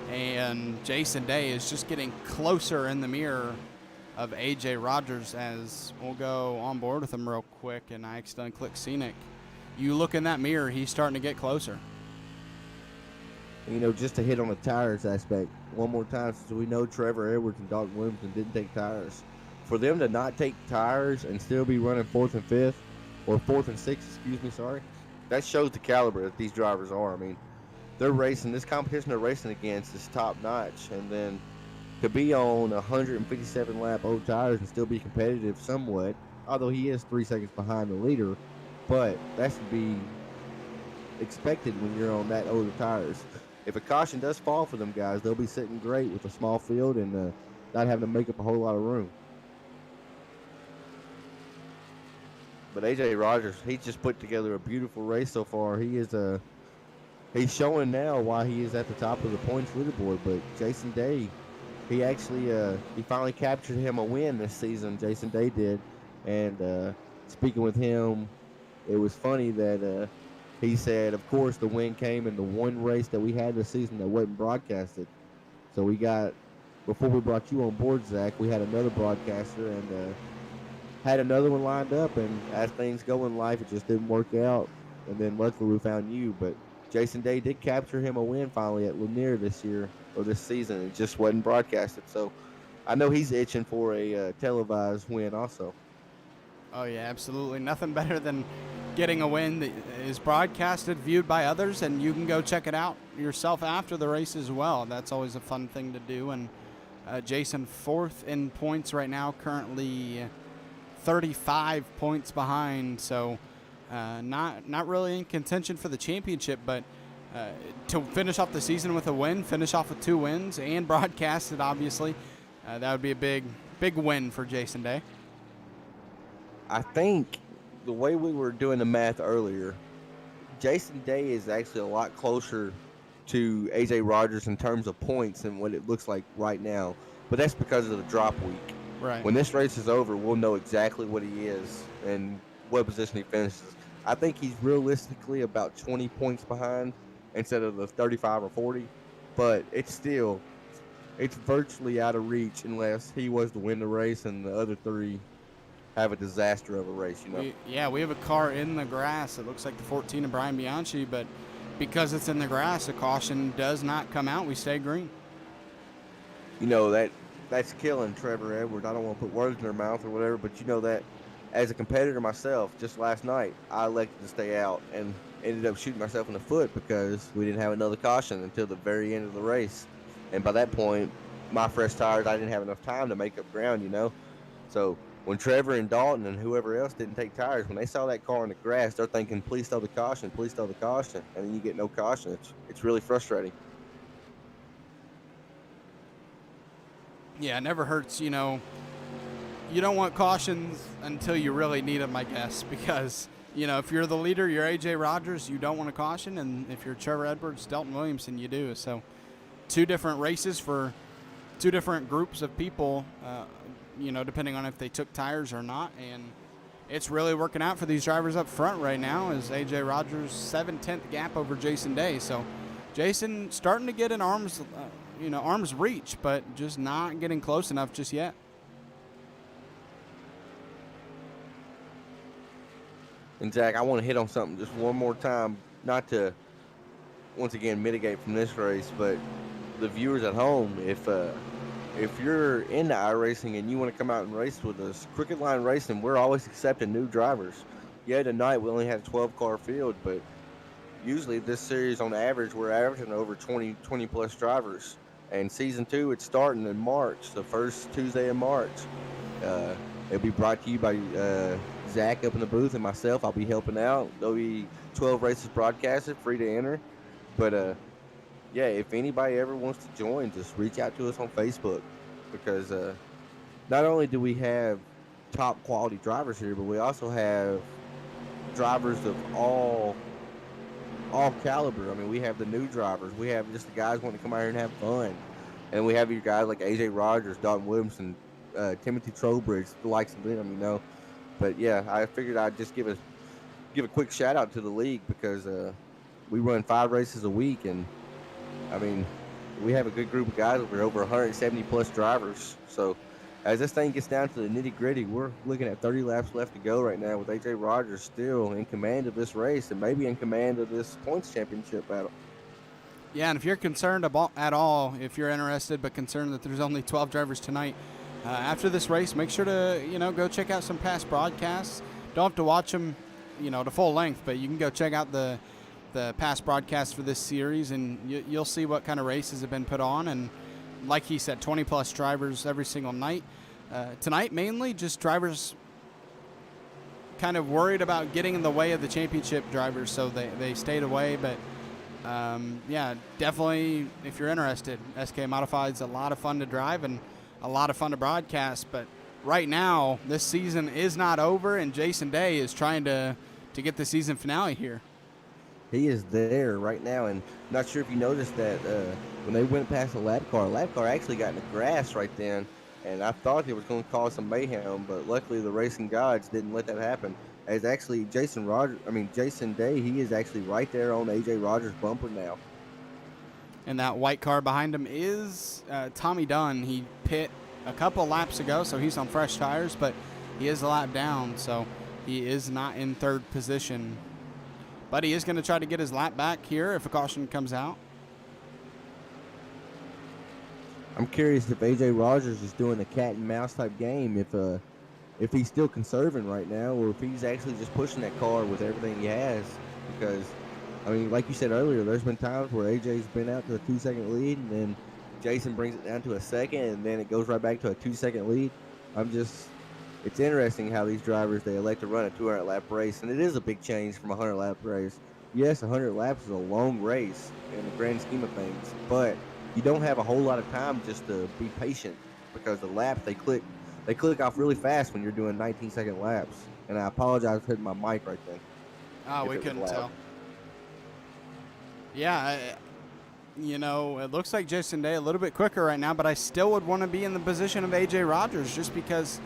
and Jason Day is just getting closer in the mirror of A.J. Rogers. As we'll go on board with him real quick, and I accidentally clicked Scenic. You look in that mirror, he's starting to get closer. Just to hit on the tires aspect one more time, since we know Trevor Edwards and Dalton Williamson didn't take tires. for them to not take tires and still be running fourth and fifth, or fourth and sixth, excuse me, sorry, that shows the caliber that these drivers are. I mean, they're racing, this competition they're racing against is top notch. And then to be on 157 lap old tires and still be competitive somewhat, although he is 3 seconds behind the leader, but that's to be expected when you're on that older tires. If a caution does fall for them guys, they'll be sitting great with a small field and not having to make up a whole lot of room. But AJ Rogers, he's just put together a beautiful race so far. He's showing now why he is at the top of the points leaderboard. But Jason Day, he actually he finally captured him a win this season. Jason Day did, and speaking with him, it was funny that he said, of course, the win came in the one race that we had this season that wasn't broadcasted. So we got, before we brought you on board, Zach, we had another broadcaster and had another one lined up. And as things go in life, it just didn't work out. And then luckily we found you. But Jason Day did capture him a win finally at Lanier this year, or this season. It just wasn't broadcasted. So I know he's itching for a televised win also. Oh, yeah, absolutely. Nothing better than getting a win that is broadcasted, viewed by others, and you can go check it out yourself after the race as well. That's always a fun thing to do. And Jason, fourth in points right now, currently 35 points behind. So not really in contention for the championship, but to finish off the season with a win, finish off with 2 wins, and broadcast it, obviously, that would be a big win for Jason Day. I think the way we were doing the math earlier, Jason Day is actually a lot closer to AJ Rogers in terms of points than what it looks like right now. But that's because of the drop week. Right. When this race is over, we'll know exactly what he is and what position he finishes. I think he's realistically about 20 points behind instead of the 35 or 40. But it's virtually out of reach unless he was to win the race and the other 3 have a disaster of a race, you know. We have a car in the grass. It looks like the 14 of Brian Bianchi, but because it's in the grass, a caution does not come out. We stay green. You know, that's killing Trevor Edwards. I don't want to put words in their mouth or whatever, but you know that as a competitor myself, just last night, I elected to stay out and ended up shooting myself in the foot because we didn't have another caution until the very end of the race. And by that point, my fresh tires, I didn't have enough time to make up ground, you know. So when Trevor and Dalton and whoever else didn't take tires, when they saw that car in the grass, they're thinking, please throw the caution, please throw the caution. And then you get no caution. It's really frustrating. Yeah, it never hurts, you know. You don't want cautions until you really need them, I guess, because, you know, if you're the leader, you're AJ Rogers, you don't want a caution, and if you're Trevor Edwards, Dalton Williamson, you do. So 2 different races for 2 different groups of people, you know, depending on if they took tires or not. And it's really working out for these drivers up front right now as AJ Rogers 7/10 gap over Jason Day. So Jason starting to get in arm's reach, but just not getting close enough just yet. And Zach, I want to hit on something just one more time, not to once again mitigate from this race, but the viewers at home, if you're into iRacing and you want to come out and race with us, Crooked Line Racing, we're always accepting new drivers. Yeah, tonight we only had a 12-car field, but usually this series, on average, we're averaging over 20 plus drivers. And season 2, it's starting in March, the first Tuesday in March. It'll be brought to you by Zach up in the booth and myself. I'll be helping out. There'll be 12 races broadcasted, free to enter. But yeah, if anybody ever wants to join, just reach out to us on Facebook, because not only do we have top quality drivers here, but we also have drivers of all caliber. I mean, we have the new drivers. We have just the guys wanting to come out here and have fun. And we have your guys like AJ Rogers, Dalton Williamson, Timothy Trowbridge, the likes of them, you know. But yeah, I figured I'd just give a quick shout out to the league, because we run 5 races a week, and I mean, we have a good group of guys. We're over 170 plus drivers. So as this thing gets down to the nitty gritty, we're looking at 30 laps left to go right now, with AJ Rogers still in command of this race and maybe in command of this points championship battle. Yeah, and if you're concerned at all, if you're interested but concerned that there's only 12 drivers tonight, after this race, make sure to, go check out some past broadcasts. Don't have to watch them, to full length, but you can go check out the past broadcasts for this series, and you'll see what kind of races have been put on. And like he said, 20-plus drivers every single night. Tonight, mainly just drivers kind of worried about getting in the way of the championship drivers, so they stayed away. But, yeah, definitely, if you're interested, SK Modified is a lot of fun to drive and a lot of fun to broadcast. But right now, this season is not over, and Jason Day is trying to get the season finale here. He is there right now, and not sure if you noticed that when they went past the lap car actually got in the grass right then, and I thought it was going to cause some mayhem, but luckily the racing gods didn't let that happen. As actually Jason Day, he is actually right there on AJ Rogers' bumper now. And that white car behind him is Tommy Dunn. He pit a couple laps ago, so he's on fresh tires, but he is a lap down, so he is not in third position. But he is going to try to get his lap back here if a caution comes out. I'm curious if AJ Rogers is doing a cat and mouse type game, if he's still conserving right now, or if he's actually just pushing that car with everything he has. Because, I mean, like you said earlier, there's been times where AJ's been out to a 2-second lead, and then Jason brings it down to a second, and then it goes right back to a 2-second lead. It's interesting how these drivers, they elect to run a 200-lap race, and it is a big change from a 100-lap race. Yes, 100 laps is a long race in the grand scheme of things, but you don't have a whole lot of time just to be patient, because the laps, they click off really fast when you're doing 19-second laps. And I apologize for hitting my mic right then. Oh, we couldn't tell. Yeah, it looks like Jason Day a little bit quicker right now, but I still would want to be in the position of AJ Rogers just because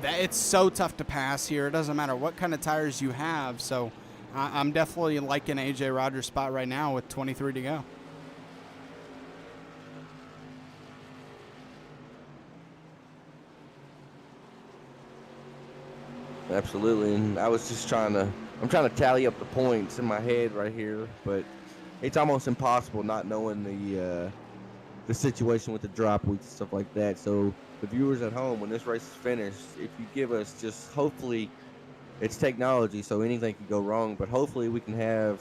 it's so tough to pass here. It doesn't matter what kind of tires you have. So I'm definitely liking AJ Rogers' spot right now with 23 to go. Absolutely, and I'm trying to tally up the points in my head right here, but it's almost impossible not knowing the situation with the drop weeks and stuff like that. So the viewers at home, when this race is finished, if you give us just, hopefully, it's technology, so anything can go wrong, but hopefully we can have,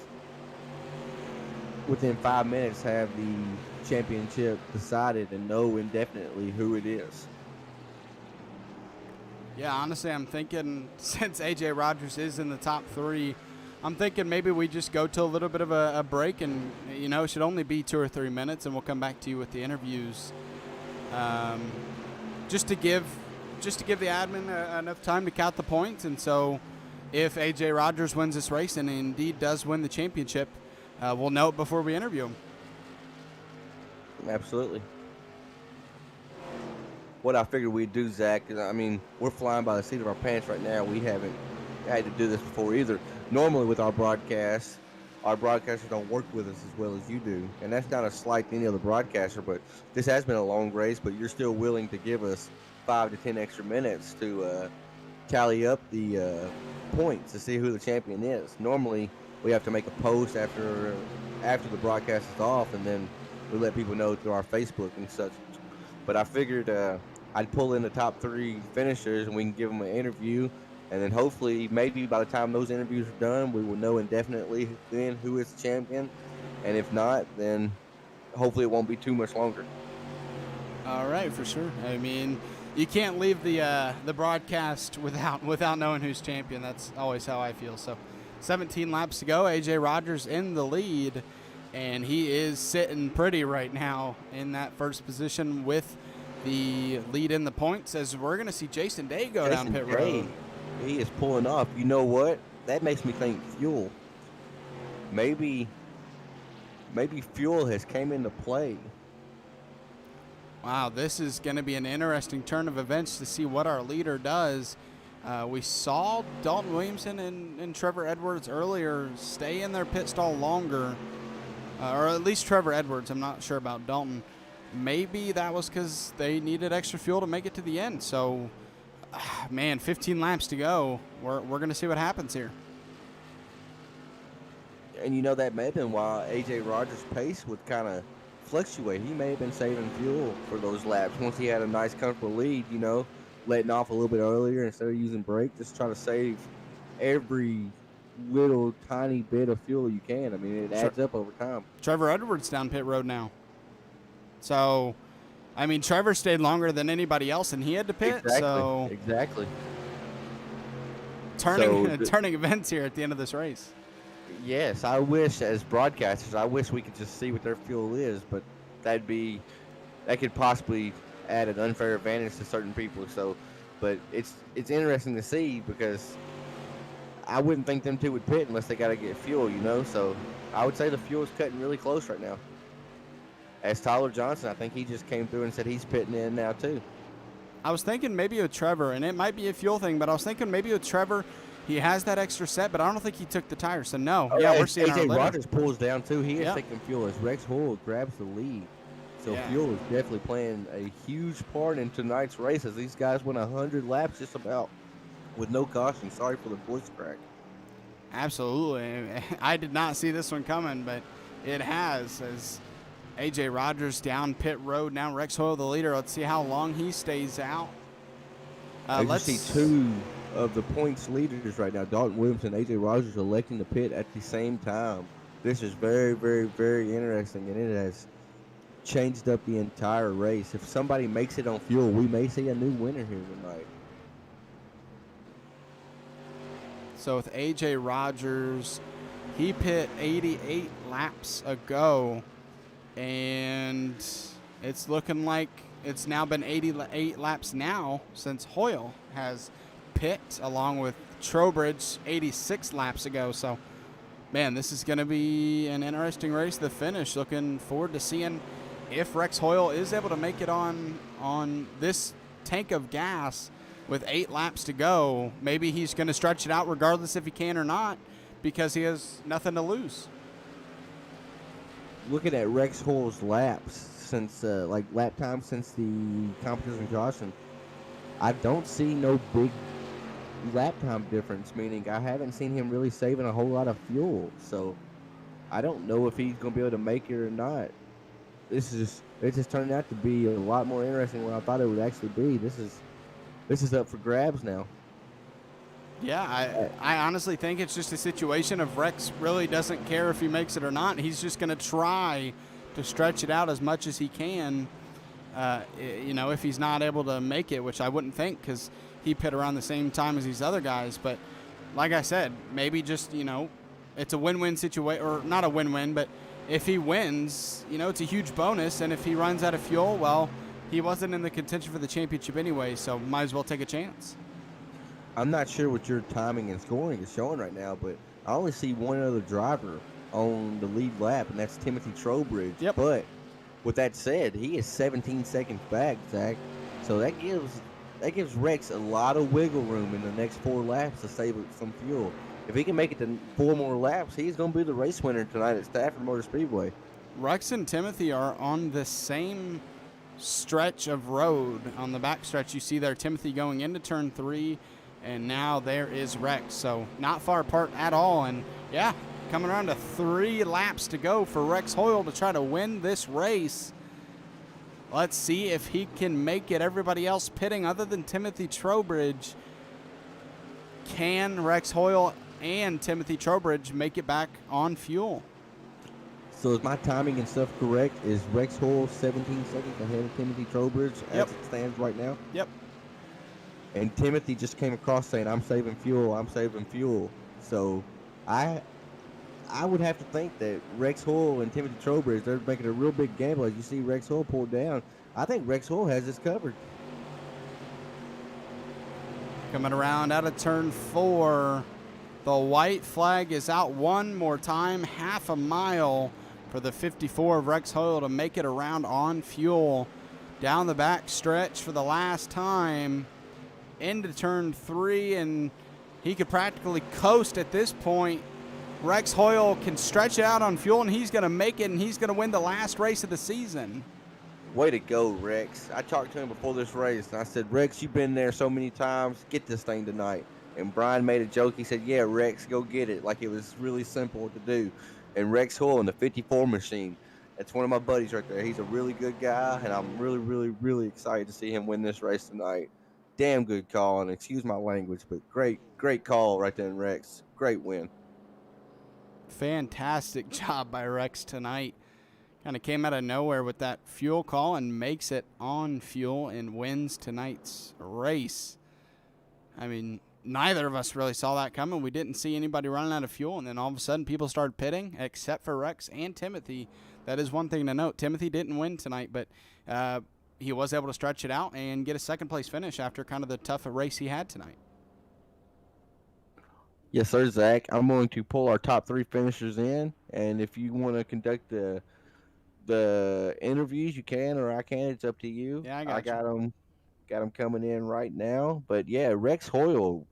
within 5 minutes, have the championship decided and know indefinitely who it is. Yeah, honestly, I'm thinking since AJ Rogers is in the top 3, I'm thinking maybe we just go to a little bit of a break, and it should only be 2 or 3 minutes, and we'll come back to you with the interviews, just to give the admin enough time to count the points. And so, if AJ Rogers wins this race and indeed does win the championship, we'll know it before we interview him. Absolutely. What I figured we'd do, Zach, is, I mean, we're flying by the seat of our pants right now. We haven't had to do this before either. Normally with our broadcasts don't work with us as well as you do. And that's not a slight to any other broadcaster, but this has been a long race, but you're still willing to give us 5 to 10 extra minutes to tally up the points to see who the champion is. Normally, we have to make a post after the broadcast is off, and then we let people know through our Facebook and such. But I figured I'd pull in the top 3 finishers, and we can give them an interview. And then hopefully, maybe by the time those interviews are done, we will know indefinitely then who is the champion. And if not, then hopefully it won't be too much longer. All right, for sure. I mean, you can't leave the broadcast without knowing who's champion. That's always how I feel. So 17 laps to go. AJ Rogers in the lead, and he is sitting pretty right now in that first position with the lead in the points, as we're going to see Jason Day go down pit road. He is pulling off. You know what? That makes me think fuel. Maybe fuel has came into play. Wow, this is going to be an interesting turn of events to see what our leader does. We saw Dalton Williamson and Trevor Edwards earlier stay in their pit stall longer, or at least Trevor Edwards. I'm not sure about Dalton. Maybe that was because they needed extra fuel to make it to the end. So, man, 15 laps to go. We're going to see what happens here. And that may have been why AJ Rogers' pace would kind of fluctuate. He may have been saving fuel for those laps once he had a nice, comfortable lead. Letting off a little bit earlier instead of using brake. Just try to save every little tiny bit of fuel you can. I mean, it adds up over time. Trevor Edwards down pit road now. So, I mean, Trevor stayed longer than anybody else, and he had to pit. Exactly. Turning events here at the end of this race. Yes, I wish, as broadcasters, we could just see what their fuel is, but that could possibly add an unfair advantage to certain people. So, but it's interesting to see because I wouldn't think them two would pit unless they got to get fuel, So I would say the fuel is cutting really close right now. As Tyler Johnson, I think he just came through and said he's pitting in now too. I was thinking maybe with Trevor, and it might be a fuel thing, but I was thinking maybe with Trevor, he has that extra set, but I don't think he took the tires. So no, we're seeing AJ our limit. Rogers pulls down too. He is taking fuel as Rex Hoyle grabs the lead. So fuel is definitely playing a huge part in tonight's race as these guys went 100 laps just about with no caution. Sorry for the voice crack. Absolutely. I did not see this one coming, but it has as AJ Rogers down pit road. Now Rex Hoyle the leader. Let's see how long he stays out. Let's see two of the points leaders right now, Dalton Williams and AJ Rogers, electing to pit at the same time. This is very, very, very interesting, and it has changed up the entire race. If somebody makes it on fuel, we may see a new winner here tonight. So with AJ Rogers, he pit 88 laps ago, and it's looking like it's now been 88 laps now since Hoyle has pit, along with Trowbridge 86 laps ago. So, man, this is going to be an interesting race. The finish. Looking forward to seeing if Rex Hoyle is able to make it on this tank of gas with 8 laps to go. Maybe he's going to stretch it out regardless if he can or not because he has nothing to lose. Looking at Rex Hoyle's laps since lap time since the competition caution, I don't see no big lap time difference, meaning I haven't seen him really saving a whole lot of fuel. So I don't know if he's going to be able to make it or not. It's just turning out to be a lot more interesting than I thought it would actually be. This is up for grabs now. Yeah, I honestly think it's just a situation of Rex really doesn't care if he makes it or not. He's just going to try to stretch it out as much as he can, if he's not able to make it, which I wouldn't think because he pit around the same time as these other guys. But like I said, maybe just, it's a win-win situation, or not a win-win, but if he wins, it's a huge bonus. And if he runs out of fuel, well, he wasn't in the contention for the championship anyway, so might as well take a chance. I'm not sure what your timing and scoring is showing right now, but I only see one other driver on the lead lap, and that's Timothy Trowbridge. Yep. But with that said, he is 17 seconds back, Zach. So that gives Rex a lot of wiggle room in the next 4 laps to save some fuel. If he can make it to 4 more laps, he's going to be the race winner tonight at Stafford Motor Speedway. Rex and Timothy are on the same stretch of road. On the back stretch, you see there Timothy going into turn 3, and now there is Rex. So not far apart at all. And yeah, coming around to 3 laps to go for Rex Hoyle to try to win this race. Let's see if he can make it. Everybody else pitting other than Timothy Trowbridge. Can Rex Hoyle and Timothy Trowbridge make it back on fuel? So is my timing and stuff correct? Is Rex Hoyle 17 seconds ahead of Timothy Trowbridge as it stands right now? Yep. And Timothy just came across saying, I'm saving fuel. So I would have to think that Rex Hoyle and Timothy Trowbridge, they're making a real big gamble. As you see Rex Hoyle pull down, I think Rex Hoyle has this covered. Coming around out of turn 4, the white flag is out one more time, half a mile for the 54 of Rex Hoyle to make it around on fuel. Down the back stretch for the last time into turn 3, and he could practically coast at this point. Rex Hoyle can stretch it out on fuel, and he's going to make it, and he's going to win the last race of the season. Way to go, Rex. I talked to him before this race, and I said, Rex, you've been there so many times. Get this thing tonight. And Brian made a joke. He said, yeah, Rex, go get it. Like it was really simple to do. And Rex Hoyle in the 54 machine That's one of my buddies right there. He's a really good guy, and I'm really, really, really excited to see him win this race tonight. Damn good call, and excuse my language, but great, great call right there, Rex. Great win. Fantastic job by Rex tonight. Kind of came out of nowhere with that fuel call and makes it on fuel and wins tonight's race. I mean, neither of us really saw that coming. We didn't see anybody running out of fuel, and then all of a sudden people started pitting, except for Rex and Timothy. That is one thing to note. Timothy didn't win tonight, but he was able to stretch it out and get a second-place finish after kind of the tough race he had tonight. Yes, sir, Zach. I'm going to pull our top 3 finishers in, and if you want to conduct the interviews, you can, or I can. It's up to you. Yeah, I I got you. got them coming in right now. But yeah, Rex Hoyle,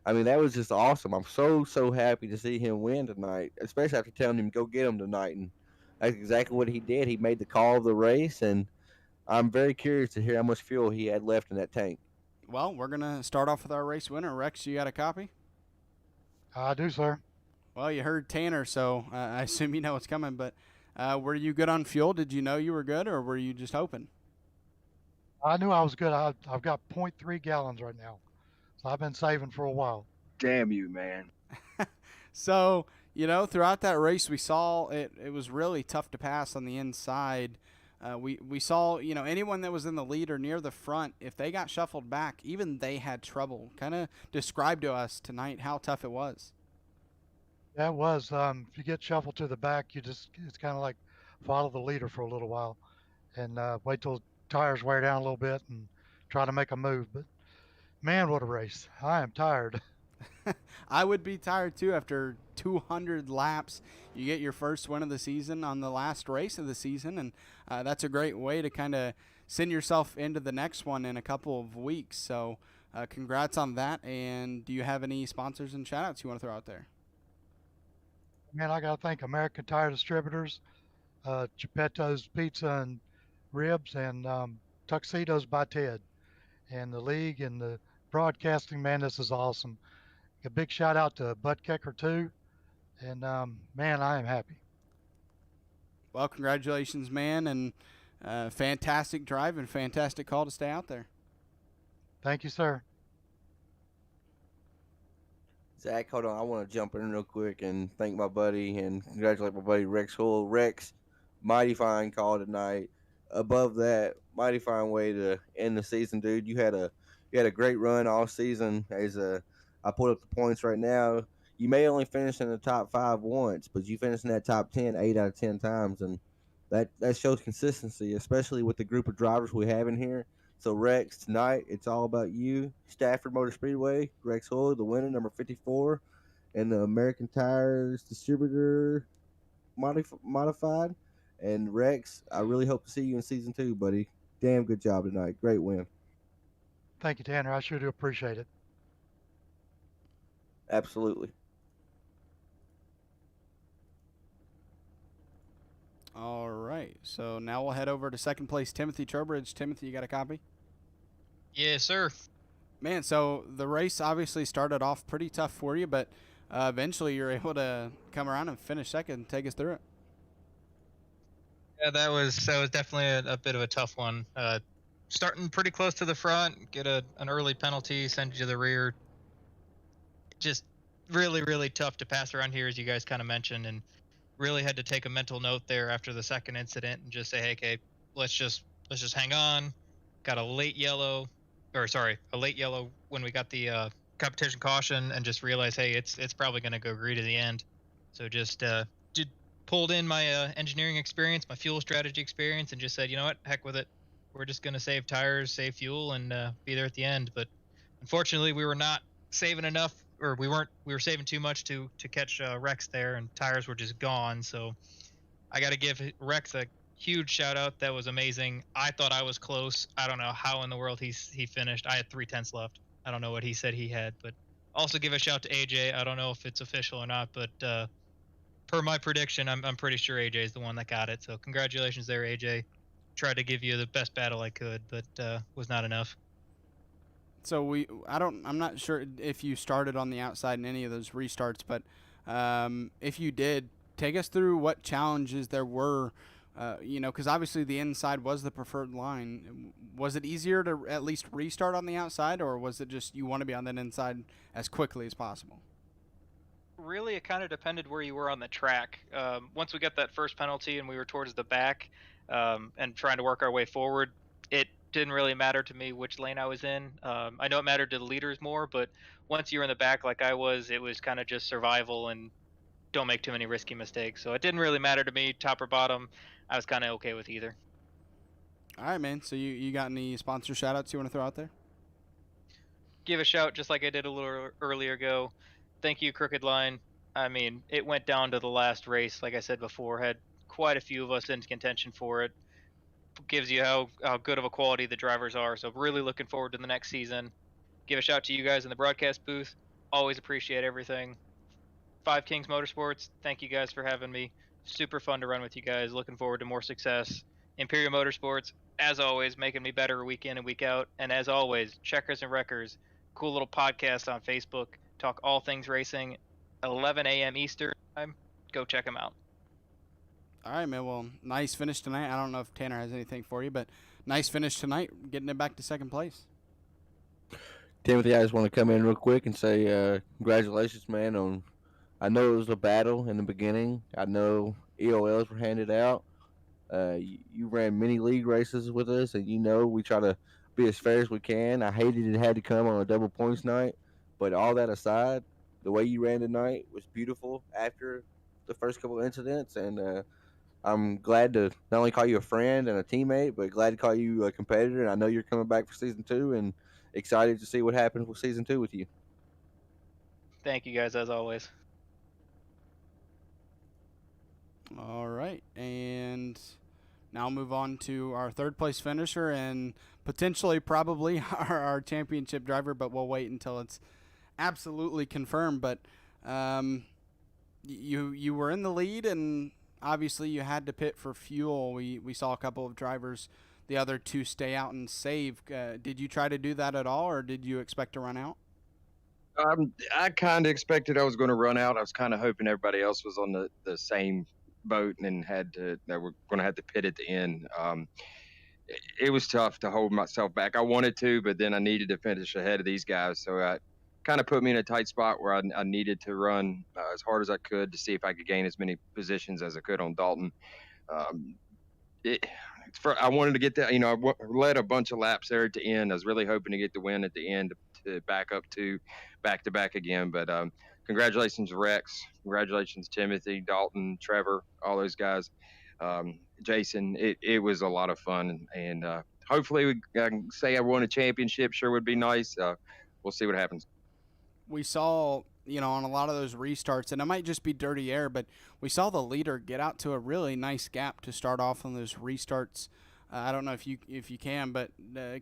I mean, that was just awesome. I'm so happy to see him win tonight, especially after telling him go get him tonight, and that's exactly what he did. He made the call of the race, and I'm very curious to hear how much fuel he had left in that tank. Well, we're going to start off with our race winner. Rex, you got a copy? I do, sir. Well, you heard Tanner, so I assume you know what's coming. But were you good on fuel? Did you know you were good, or were you just hoping? I knew I was good. I've got point 0.3 gallons right now, so I've been saving for a while. Damn you, man. So, throughout that race, we saw it was really tough to pass on the inside. We saw, anyone that was in the lead or near the front, if they got shuffled back, even they had trouble. Kind of describe to us tonight how tough it was. Yeah, it was. If you get shuffled to the back, it's kind of like follow the leader for a little while and wait till tires wear down a little bit and try to make a move. But man, what a race. I am tired. I would be tired too after 200 laps. You get your first win of the season on the last race of the season, and that's a great way to kind of send yourself into the next one in a couple of weeks. So congrats on that. And do you have any sponsors and shout-outs you want to throw out there? Man, I got to thank American Tire Distributors, Geppetto's Pizza and Ribs, and Tuxedos by Ted, and the league and the broadcasting. Man, this is awesome. A big shout out to Bud Kecker too, and man, I am happy. Well, congratulations, man, and fantastic drive and fantastic call to stay out there. Thank you, sir. Zach, hold on. I want to jump in real quick and thank my buddy and congratulate my buddy Rex Hull. Rex, mighty fine call tonight. Above that, mighty fine way to end the season, dude. You had a great run all season. I pulled up the points right now. You may only finish in the top 5 once, but you finished in that top 10 8 out of 10 times, and that shows consistency, especially with the group of drivers we have in here. So Rex, tonight it's all about you. Stafford Motor Speedway, Rex Hull, the winner, number 54, and the American Tires Distributor modified. And Rex, I really hope to see you in season 2, buddy. Damn good job tonight. Great win. Thank you, Tanner. I sure do appreciate it. Absolutely. All right, so now we'll head over to second place, Timothy Trowbridge. Timothy, you got a copy? Yes, sir. Man, so the race obviously started off pretty tough for you, but eventually you're able to come around and finish second and take us through it. Yeah, that was definitely a bit of a tough one. Starting pretty close to the front, get an early penalty, send you to the rear. Just really, really tough to pass around here, as you guys kind of mentioned, and really had to take a mental note there after the second incident and just say, hey, okay, let's just hang on. Got a late yellow when we got the competition caution, and just realized, hey, it's probably going to go green to the end. So just pulled in my engineering experience, my fuel strategy experience, and just said, you know what, heck with it. We're just going to save tires, save fuel, and be there at the end. But unfortunately, we were not saving enough, or we were saving too much to catch Rex there, and tires were just gone. So I got to give Rex a huge shout out. That was amazing. I thought I was close. I don't know how in the world he finished. I had 3/10 left. I don't know what he said he had, but also give a shout to AJ. I don't know if it's official or not, but per my prediction, I'm pretty sure AJ is the one that got it. So congratulations there, AJ. Tried to give you the best battle I could, but was not enough. So I'm not sure if you started on the outside in any of those restarts, but if you did, take us through what challenges there were. Because obviously the inside was the preferred line. Was it easier to at least restart on the outside, or was it just you want to be on that inside as quickly as possible? Really, it kind of depended where you were on the track. Once we got that first penalty and we were towards the back, and trying to work our way forward, it didn't really matter to me which lane I was in. I know it mattered to the leaders more, but once you were in the back like I was, it was kind of just survival and don't make too many risky mistakes. So it didn't really matter to me, top or bottom. I was kind of okay with either. All right, man. So you got any sponsor shout outs you want to throw out there? Give a shout just like I did a little earlier ago. Thank you, Crooked Line. I mean, it went down to the last race, like I said before, had quite a few of us in contention for it. Gives you how good of a quality the drivers are. So really looking forward to the next season. Give a shout to you guys in the broadcast booth. Always appreciate everything. Five Kings Motorsports, thank you guys for having me. Super fun to run with you guys. Looking forward to more success. Imperial Motorsports, as always, making me better week in and week out. And as always, Checkers and Wreckers, cool little podcast on Facebook. Talk all things racing, 11 a.m. Eastern time. Go check them out. All right, man. Well, nice finish tonight. I don't know if Tanner has anything for you, but nice finish tonight, getting it back to second place. Timothy, I just want to come in real quick and say congratulations, man. I know it was a battle in the beginning. I know EOLs were handed out. You ran many league races with us, and we try to be as fair as we can. I hated it had to come on a double points night, but all that aside, the way you ran tonight was beautiful after the first couple of incidents, and I'm glad to not only call you a friend and a teammate, but glad to call you a competitor. And I know you're coming back for season 2, and excited to see what happens with season 2 with you. Thank you guys, as always. All right, and now I'll move on to our third place finisher and potentially probably our championship driver, but we'll wait until it's absolutely confirmed. But you were in the lead, and obviously you had to pit for fuel. We saw a couple of drivers, the other two, stay out and save. Did you try to do that at all, or did you expect to run out? I kind of expected I was going to run out. I was kind of hoping everybody else was on the same boat and that were going to have to pit at the end. It was tough to hold myself back. I wanted to, but then I needed to finish ahead of these guys. So I kind of put me in a tight spot where I needed to run as hard as I could to see if I could gain as many positions as I could on Dalton. Um, it, I wanted to get that. I led a bunch of laps there at the end. I was really hoping to get the win at the end to back up to back again. But congratulations, Rex. Congratulations, Timothy, Dalton, Trevor, all those guys. Jason, it was a lot of fun, and hopefully I can say I won a championship. Sure would be nice. We'll see what happens. We saw, on a lot of those restarts, and it might just be dirty air, but we saw the leader get out to a really nice gap to start off on those restarts. I don't know if you can, but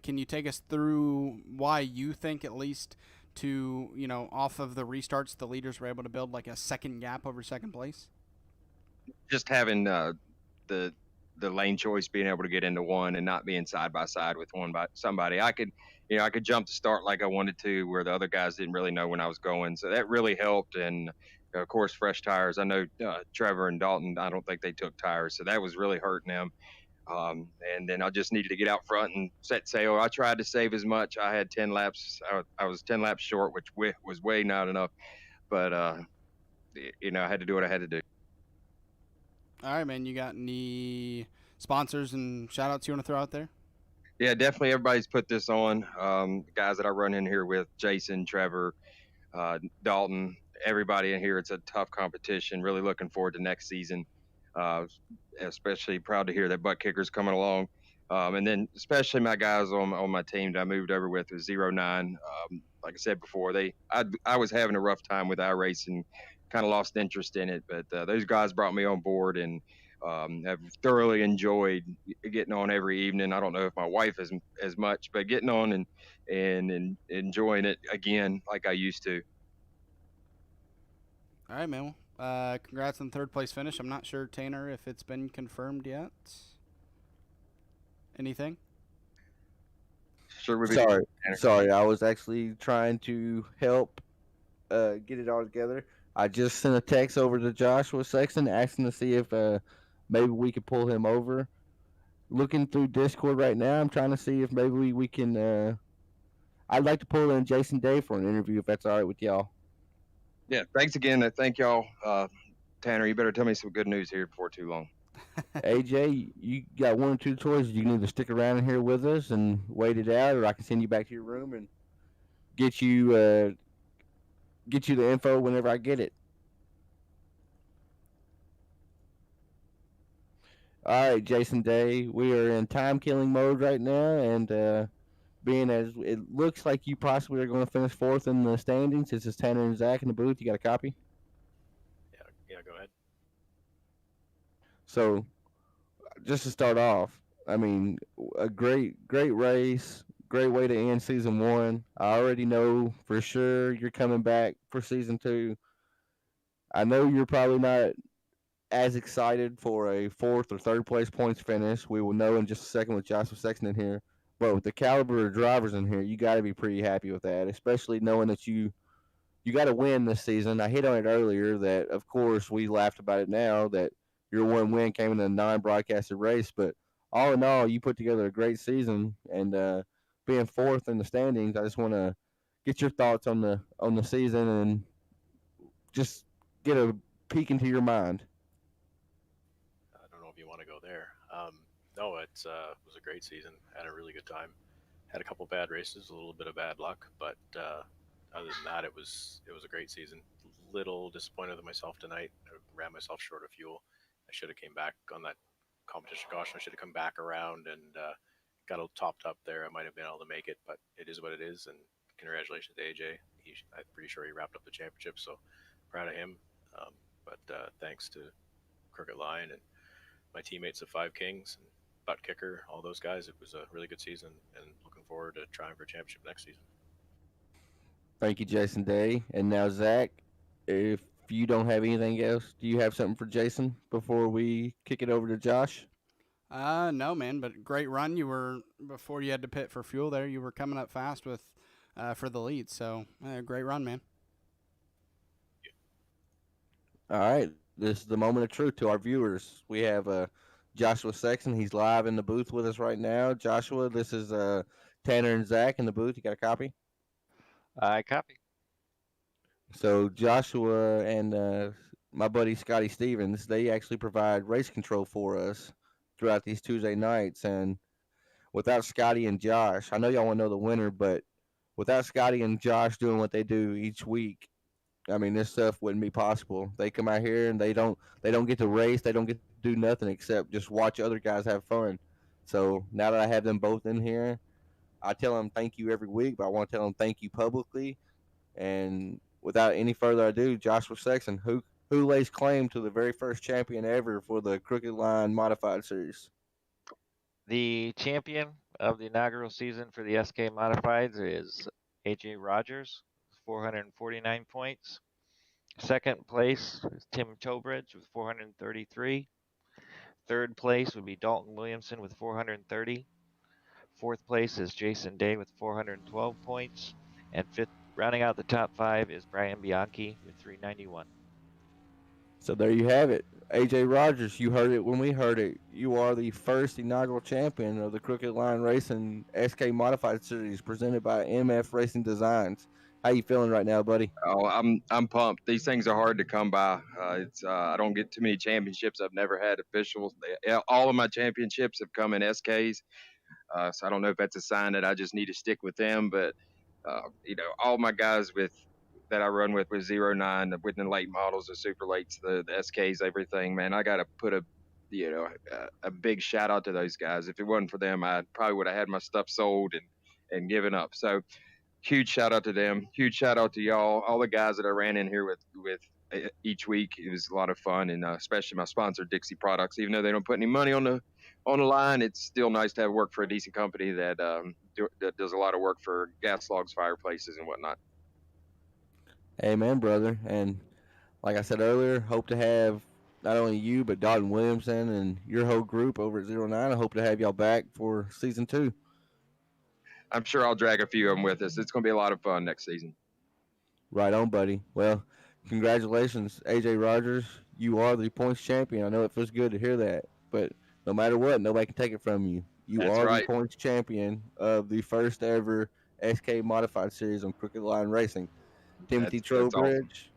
can you take us through why you think, at least to, off of the restarts, the leaders were able to build like a second gap over second place? Just having the lane choice, being able to get into one and not being side by side with somebody. I could jump the start like I wanted to, where the other guys didn't really know when I was going. So that really helped. And of course, fresh tires. I know Trevor and Dalton, I don't think they took tires, so that was really hurting them. And then I just needed to get out front and set sail. I tried to save as much. I had 10 laps. I was 10 laps short, which was way not enough. But I had to do what I had to do. All right, man. You got any sponsors and shout outs you want to throw out there? Yeah, definitely. Everybody's put this on. Guys that I run in here with, Jason, Trevor, Dalton, everybody in here. It's a tough competition. Really looking forward to next season. Especially proud to hear that Butt Kicker's coming along. And then especially my guys on my team that I moved over with was 09. Like I said before, I was having a rough time with iRacing, kind of lost interest in it, but those guys brought me on board and have thoroughly enjoyed getting on every evening. I don't know if my wife is as much, but getting on and enjoying it again like I used to. All right, man. Congrats on third place finish. I'm not sure, Tanner, if it's been confirmed yet. Anything? Sure would be. Sorry. I was actually trying to help get it all together. I just sent a text over to Joshua Sexton asking to see if maybe we could pull him over. Looking through Discord right now, I'm trying to see if maybe we can. I'd like to pull in Jason Day for an interview if that's all right with y'all. Yeah, thanks again. Thank y'all. Tanner, you better tell me some good news here before too long. AJ, you got one or two choices. You can either stick around here with us and wait it out, or I can send you back to your room and get you uh, get you the info whenever I get it. All right, Jason Day, we are in time killing mode right now, and being as it looks like you possibly are going to finish fourth in the standings, this is Tanner and Zach in the booth. You got a copy? Yeah, go ahead. So just to start off, I mean, a great race, great way to end season one. I already know for sure you're coming back for season two. I know you're probably not as excited for a fourth or third place points finish. We will know in just a second with Joshua Sexton in here. But with the caliber of drivers in here, you got to be pretty happy with that, especially knowing that you got to win this season. I hit on it earlier that, of course, we laughed about it now that your one win came in a non-broadcasted race, but all in all, you put together a great season and being fourth in the standings. I just want to get your thoughts on the season and just get a peek into your mind. I don't know if you want to go there. No, it was a great season. Had a really good time. Had a couple bad races, a little bit of bad luck, but other than that, it was a great season. Little disappointed with myself tonight. I ran myself short of fuel. I should have came back on that competition caution. I should have come back around and got a topped up there. I might have been able to make it, but it is what it is. And congratulations to AJ. I'm pretty sure he wrapped up the championship, so proud of him. But thanks to Crooked Lion and my teammates of Five Kings and Butt Kicker, all those guys. It was a really good season, and looking forward to trying for a championship next season. Thank you, Jason Day. And now, Zach, if you don't have anything else, do you have something for Jason before we kick it over to Josh? No, man, but great run. You were before you had to pit for fuel there. You were coming up fast with for the lead. So great run, man. All right, this is the moment of truth to our viewers. We have Joshua Sexton. He's live in the booth with us right now. Joshua, this is Tanner and Zach in the booth. You got a copy? I copy. So Joshua and my buddy Scotty Stevens, they actually provide race control for us throughout these Tuesday nights. And without Scotty and Josh, I know y'all want to know the winner, but without Scotty and Josh doing what they do each week, I mean, this stuff wouldn't be possible. They come out here and they don't get to race. They don't get to do nothing except just watch other guys have fun. So now that I have them both in here, I tell them thank you every week, but I want to tell them thank you publicly. And without any further ado, Joshua Sexton, who lays claim to the very first champion ever for the Crooked Line Modified Series? The champion of the inaugural season for the SK Modifieds is AJ Rogers, 449 points. Second place is Tim Tobridge with 433. Third place would be Dalton Williamson with 430. Fourth place is Jason Day with 412 points. And fifth, rounding out the top five, is Brian Bianchi with 391. So there you have it. AJ Rogers, you heard it when we heard it. You are the first inaugural champion of the Crooked Line Racing SK Modified Series presented by MF Racing Designs. How you feeling right now, buddy? Oh, I'm pumped. These things are hard to come by. It's I don't get too many championships. I've never had officials. All of my championships have come in SKs. So I don't know if that's a sign that I just need to stick with them. But all my guys with that I run with 09, with the late models, the super lates, the SKs, everything. Man, I got to put a big shout out to those guys. If it wasn't for them, I probably would have had my stuff sold and given up. So huge shout out to them. Huge shout out to y'all, all the guys that I ran in here with each week. It was a lot of fun, and especially my sponsor, Dixie Products. Even though they don't put any money on the line, it's still nice to have work for a decent company that does a lot of work for gas logs, fireplaces, and whatnot. Amen, brother. And like I said earlier, hope to have not only you but Dalton Williamson and your whole group over at 09. I hope to have y'all back for season two. I'm sure I'll drag a few of them with us. It's going to be a lot of fun next season. Right on, buddy. Well, Congratulations, AJ Rogers. You are the points champion. I know it feels good to hear that, but no matter what, nobody can take it from you. You That's are the right. points champion of the first ever SK Modified Series on Crooked Line Racing. Timothy That's awesome. Trowbridge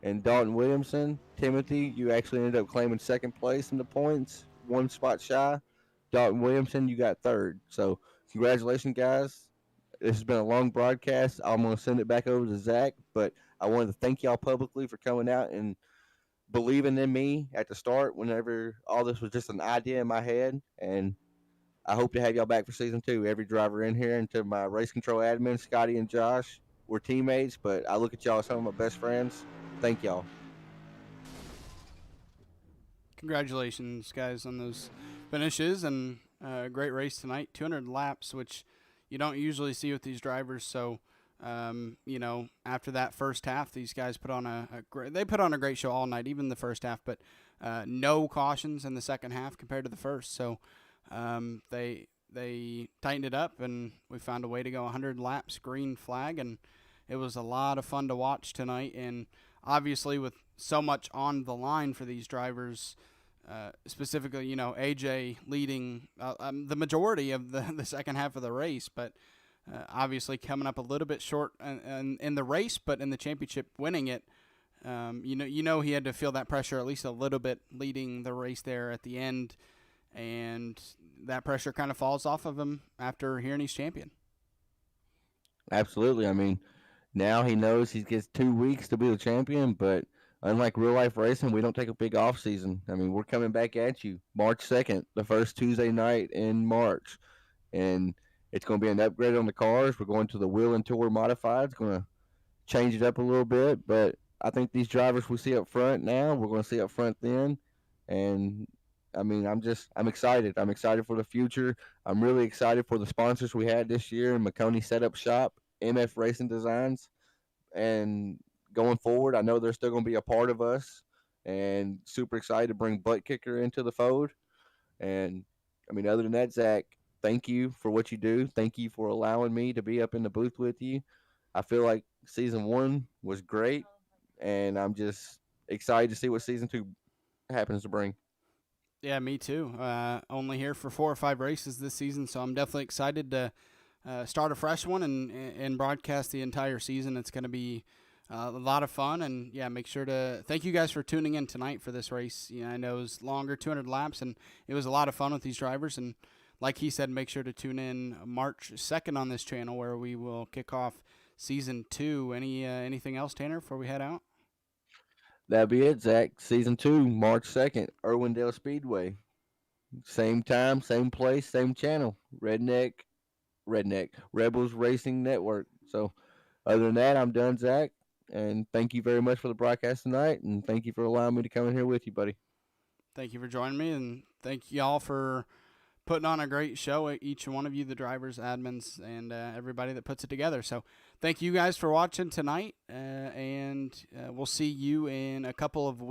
and Dalton Williamson. Timothy, you actually ended up claiming second place in the points, one spot shy. Dalton Williamson, you got third. So, congratulations, guys. This has been a long broadcast. I'm going to send it back over to Zach, but I wanted to thank y'all publicly for coming out and believing in me at the start whenever all this was just an idea in my head. And I hope to have y'all back for season 2. Every driver in here and to my race control admin, Scotty and Josh, we're teammates, but I look at y'all as some of my best friends. Thank y'all. Congratulations, guys, on those finishes and a great race tonight. 200 laps, which you don't usually see with these drivers. So, after that first half, these guys put on a great show all night, even the first half. But no cautions in the second half compared to the first. So they tightened it up, and we found a way to go 100 laps, green flag, and it was a lot of fun to watch tonight. And obviously, with so much on the line for these drivers, specifically, AJ leading the majority of the second half of the race, but obviously coming up a little bit short in the race, but in the championship winning it. He had to feel that pressure at least a little bit leading the race there at the end, and that pressure kind of falls off of him after hearing he's champion. Absolutely. I mean, now he knows he gets 2 weeks to be the champion, but unlike real life racing, we don't take a big off season. I mean, we're coming back at you March 2nd, the first Tuesday night in March, and it's going to be an upgrade on the cars. We're going to the Wheel and Tour Modified. It's going to change it up a little bit, but I think these drivers we see up front now, we're going to see up front then, and I mean, I'm excited. I'm excited for the future. I'm really excited for the sponsors we had this year: McConey Setup Shop, MF Racing Designs, and going forward, I know they're still going to be a part of us, and super excited to bring Butt Kicker into the fold. And I mean, other than that, Zach, thank you for what you do. Thank you for allowing me to be up in the booth with you. I feel like season 1 was great, and I'm just excited to see what season 2 happens to bring. Yeah, me too. Only here for 4 or 5 races this season, so I'm definitely excited to start a fresh one and broadcast the entire season. It's going to be a lot of fun, and yeah, make sure to thank you guys for tuning in tonight for this race. I know it was longer, 200 laps, and it was a lot of fun with these drivers. And like he said, make sure to tune in March 2nd on this channel where we will kick off season 2. Anything else, Tanner, before we head out? That'll be it, Zach. Season 2, March 2nd, Irwindale Speedway. Same time, same place, same channel. Redneck Rebels Racing Network. So, other than that, I'm done, Zach. And thank you very much for the broadcast tonight. And thank you for allowing me to come in here with you, buddy. Thank you for joining me, and thank y'all for putting on a great show, each one of you, the drivers, admins, and everybody that puts it together. So thank you guys for watching tonight, and we'll see you in a couple of weeks.